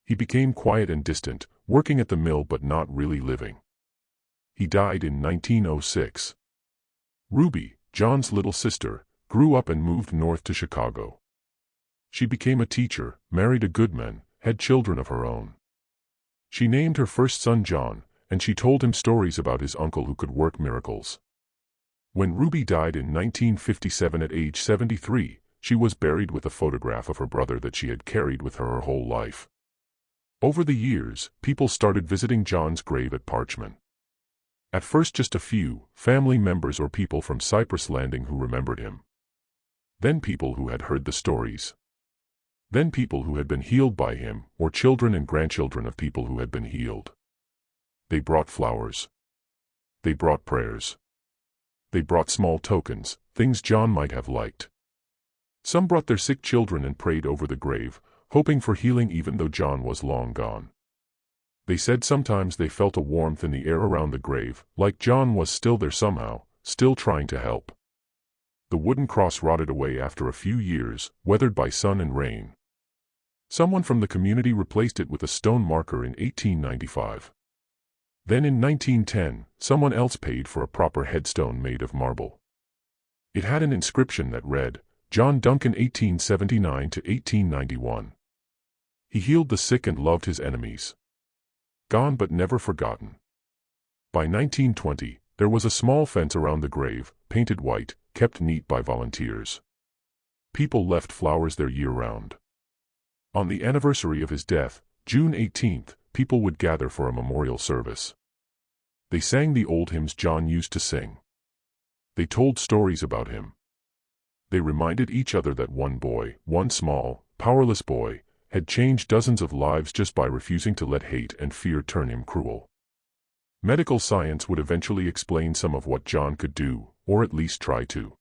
He became quiet and distant, working at the mill but not really living. He died in 1906. Ruby, John's little sister, grew up and moved north to Chicago. She became a teacher, married a good man, had children of her own. She named her first son John, and she told him stories about his uncle who could work miracles. When Ruby died in 1957 at age 73, she was buried with a photograph of her brother that she had carried with her whole life. Over the years, people started visiting John's grave at Parchman. At first just a few, family members or people from Cypress Landing who remembered him. Then people who had heard the stories. Then people who had been healed by him, or children and grandchildren of people who had been healed. They brought flowers. They brought prayers. They brought small tokens, things John might have liked. Some brought their sick children and prayed over the grave, hoping for healing even though John was long gone. They said sometimes they felt a warmth in the air around the grave, like John was still there somehow, still trying to help. The wooden cross rotted away after a few years, weathered by sun and rain. Someone from the community replaced it with a stone marker in 1895. Then in 1910, someone else paid for a proper headstone made of marble. It had an inscription that read, John Duncan 1879 to 1891. He healed the sick and loved his enemies. Gone but never forgotten. By 1920, there was a small fence around the grave, painted white, kept neat by volunteers. People left flowers there year-round. On the anniversary of his death, June 18th, people would gather for a memorial service. They sang the old hymns John used to sing. They told stories about him. They reminded each other that one boy, one small, powerless boy, had changed dozens of lives just by refusing to let hate and fear turn him cruel. Medical science would eventually explain some of what John could do, or at least try to.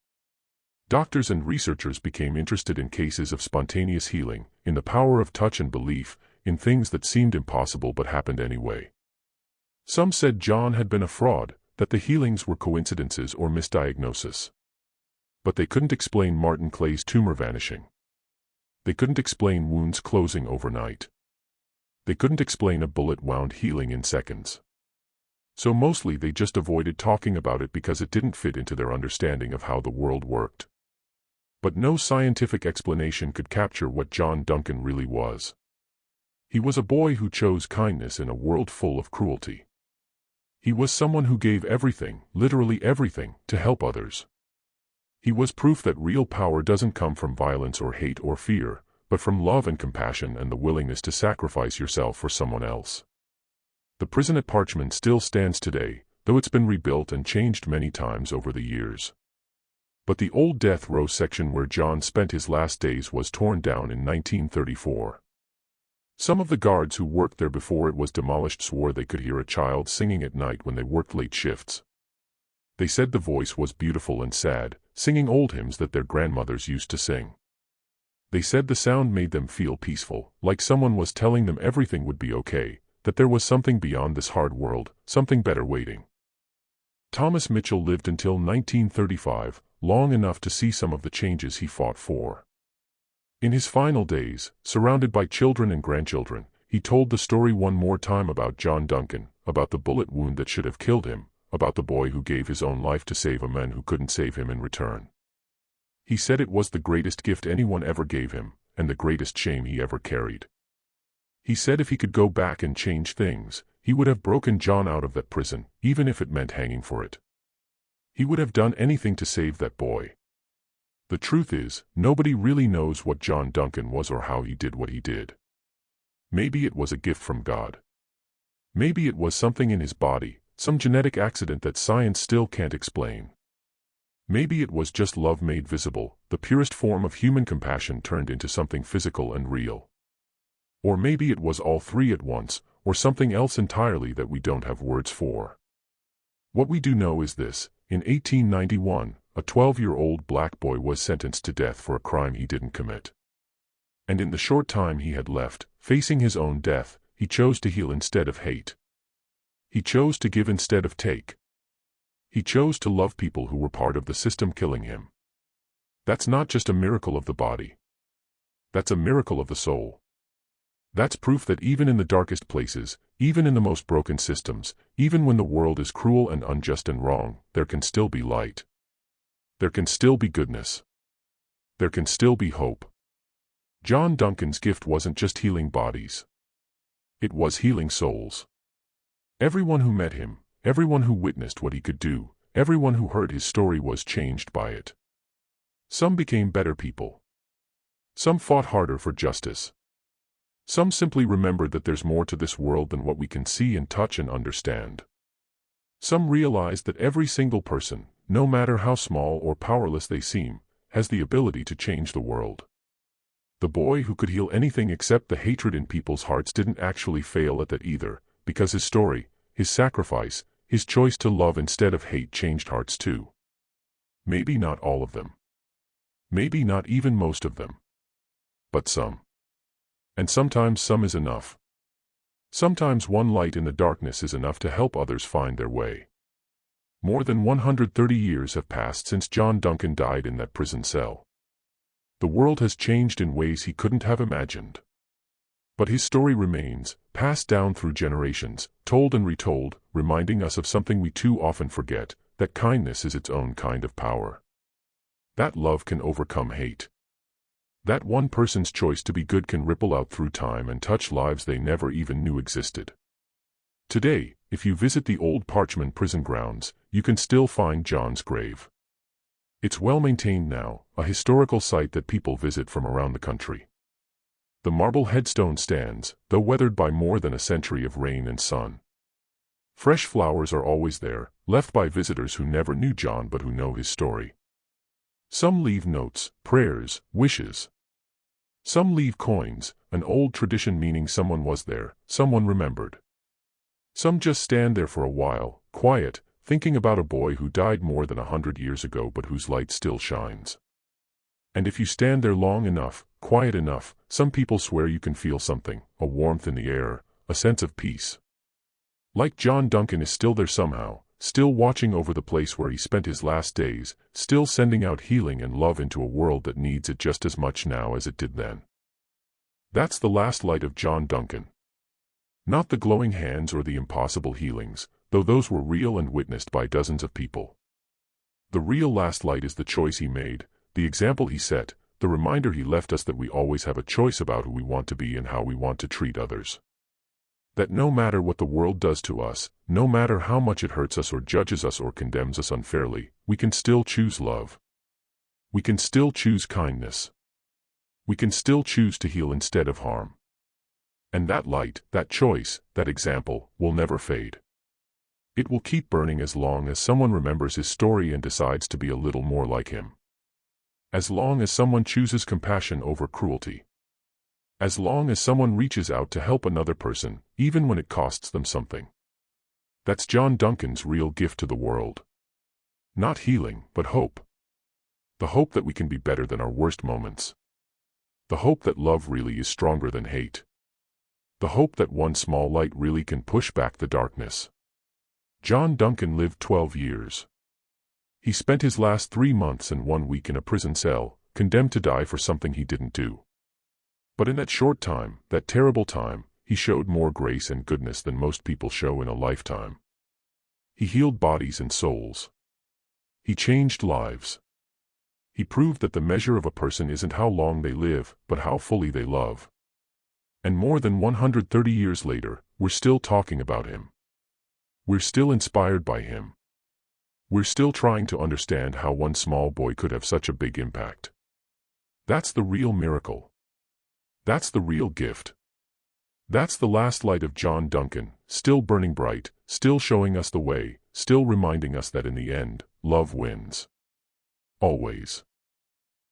Doctors and researchers became interested in cases of spontaneous healing, in the power of touch and belief, in things that seemed impossible but happened anyway. Some said John had been a fraud, that the healings were coincidences or misdiagnosis. But they couldn't explain Martin Clay's tumor vanishing. They couldn't explain wounds closing overnight. They couldn't explain a bullet wound healing in seconds. So mostly they just avoided talking about it because it didn't fit into their understanding of how the world worked. But no scientific explanation could capture what John Duncan really was. He was a boy who chose kindness in a world full of cruelty. He was someone who gave everything, literally everything, to help others. He was proof that real power doesn't come from violence or hate or fear, but from love and compassion and the willingness to sacrifice yourself for someone else. The prison at Parchman still stands today, though it's been rebuilt and changed many times over the years. But the old death row section where John spent his last days was torn down in 1934. Some of the guards who worked there before it was demolished swore they could hear a child singing at night when they worked late shifts. They said the voice was beautiful and sad, singing old hymns that their grandmothers used to sing. They said the sound made them feel peaceful, like someone was telling them everything would be okay, that there was something beyond this hard world, something better waiting. Thomas Mitchell lived until 1935, long enough to see some of the changes he fought for. In his final days, surrounded by children and grandchildren, he told the story one more time about John Duncan, about the bullet wound that should have killed him, about the boy who gave his own life to save a man who couldn't save him in return. He said it was the greatest gift anyone ever gave him, and the greatest shame he ever carried. He said if he could go back and change things, he would have broken John out of that prison, even if it meant hanging for it. He would have done anything to save that boy. The truth is, nobody really knows what John Duncan was or how he did what he did. Maybe it was a gift from God. Maybe it was something in his body, some genetic accident that science still can't explain. Maybe it was just love made visible, the purest form of human compassion turned into something physical and real. Or maybe it was all three at once, or something else entirely that we don't have words for. What we do know is this: in 1891, a 12-year-old black boy was sentenced to death for a crime he didn't commit. And in the short time he had left, facing his own death, he chose to heal instead of hate. He chose to give instead of take. He chose to love people who were part of the system killing him. That's not just a miracle of the body. That's a miracle of the soul. That's proof that even in the darkest places, even in the most broken systems, even when the world is cruel and unjust and wrong, there can still be light. There can still be goodness. There can still be hope. John Duncan's gift wasn't just healing bodies. It was healing souls. Everyone who met him, everyone who witnessed what he could do, everyone who heard his story was changed by it. Some became better people. Some fought harder for justice. Some simply remembered that there's more to this world than what we can see and touch and understand. Some realized that every single person, no matter how small or powerless they seem, has the ability to change the world. The boy who could heal anything except the hatred in people's hearts didn't actually fail at that either, because his story, his sacrifice, his choice to love instead of hate changed hearts too. Maybe not all of them. Maybe not even most of them. But some. And sometimes some is enough. Sometimes one light in the darkness is enough to help others find their way. More than 130 years have passed since John Duncan died in that prison cell. The world has changed in ways he couldn't have imagined. But his story remains, passed down through generations, told and retold, reminding us of something we too often forget, that kindness is its own kind of power. That love can overcome hate. That one person's choice to be good can ripple out through time and touch lives they never even knew existed. Today, if you visit the old Parchman prison grounds, you can still find John's grave. It's well maintained now, a historical site that people visit from around the country. The marble headstone stands, though weathered by more than a century of rain and sun. Fresh flowers are always there, left by visitors who never knew John but who know his story. Some leave notes, prayers, wishes. Some leave coins, an old tradition meaning someone was there, someone remembered. Some just stand there for a while, quiet, thinking about a boy who died more than 100 years ago but whose light still shines. And if you stand there long enough, quiet enough, some people swear you can feel something, a warmth in the air, a sense of peace. Like John Duncan is still there somehow, still watching over the place where he spent his last days, still sending out healing and love into a world that needs it just as much now as it did then. That's the last light of John Duncan. Not the glowing hands or the impossible healings, though those were real and witnessed by dozens of people. The real last light is the choice he made, the example he set, the reminder he left us that we always have a choice about who we want to be and how we want to treat others. That no matter what the world does to us, no matter how much it hurts us or judges us or condemns us unfairly, we can still choose love. We can still choose kindness. We can still choose to heal instead of harm. And that light, that choice, that example, will never fade. It will keep burning as long as someone remembers his story and decides to be a little more like him. As long as someone chooses compassion over cruelty. As long as someone reaches out to help another person, even when it costs them something. That's John Duncan's real gift to the world. Not healing, but hope. The hope that we can be better than our worst moments. The hope that love really is stronger than hate. The hope that one small light really can push back the darkness. John Duncan lived 12 years. He spent his last 3 months and 1 week in a prison cell, condemned to die for something he didn't do. But in that short time, that terrible time, he showed more grace and goodness than most people show in a lifetime. He healed bodies and souls. He changed lives. He proved that the measure of a person isn't how long they live, but how fully they love. And more than 130 years later, we're still talking about him. We're still inspired by him. We're still trying to understand how one small boy could have such a big impact. That's the real miracle. That's the real gift. That's the last light of John Duncan, still burning bright, still showing us the way, still reminding us that in the end, love wins. Always.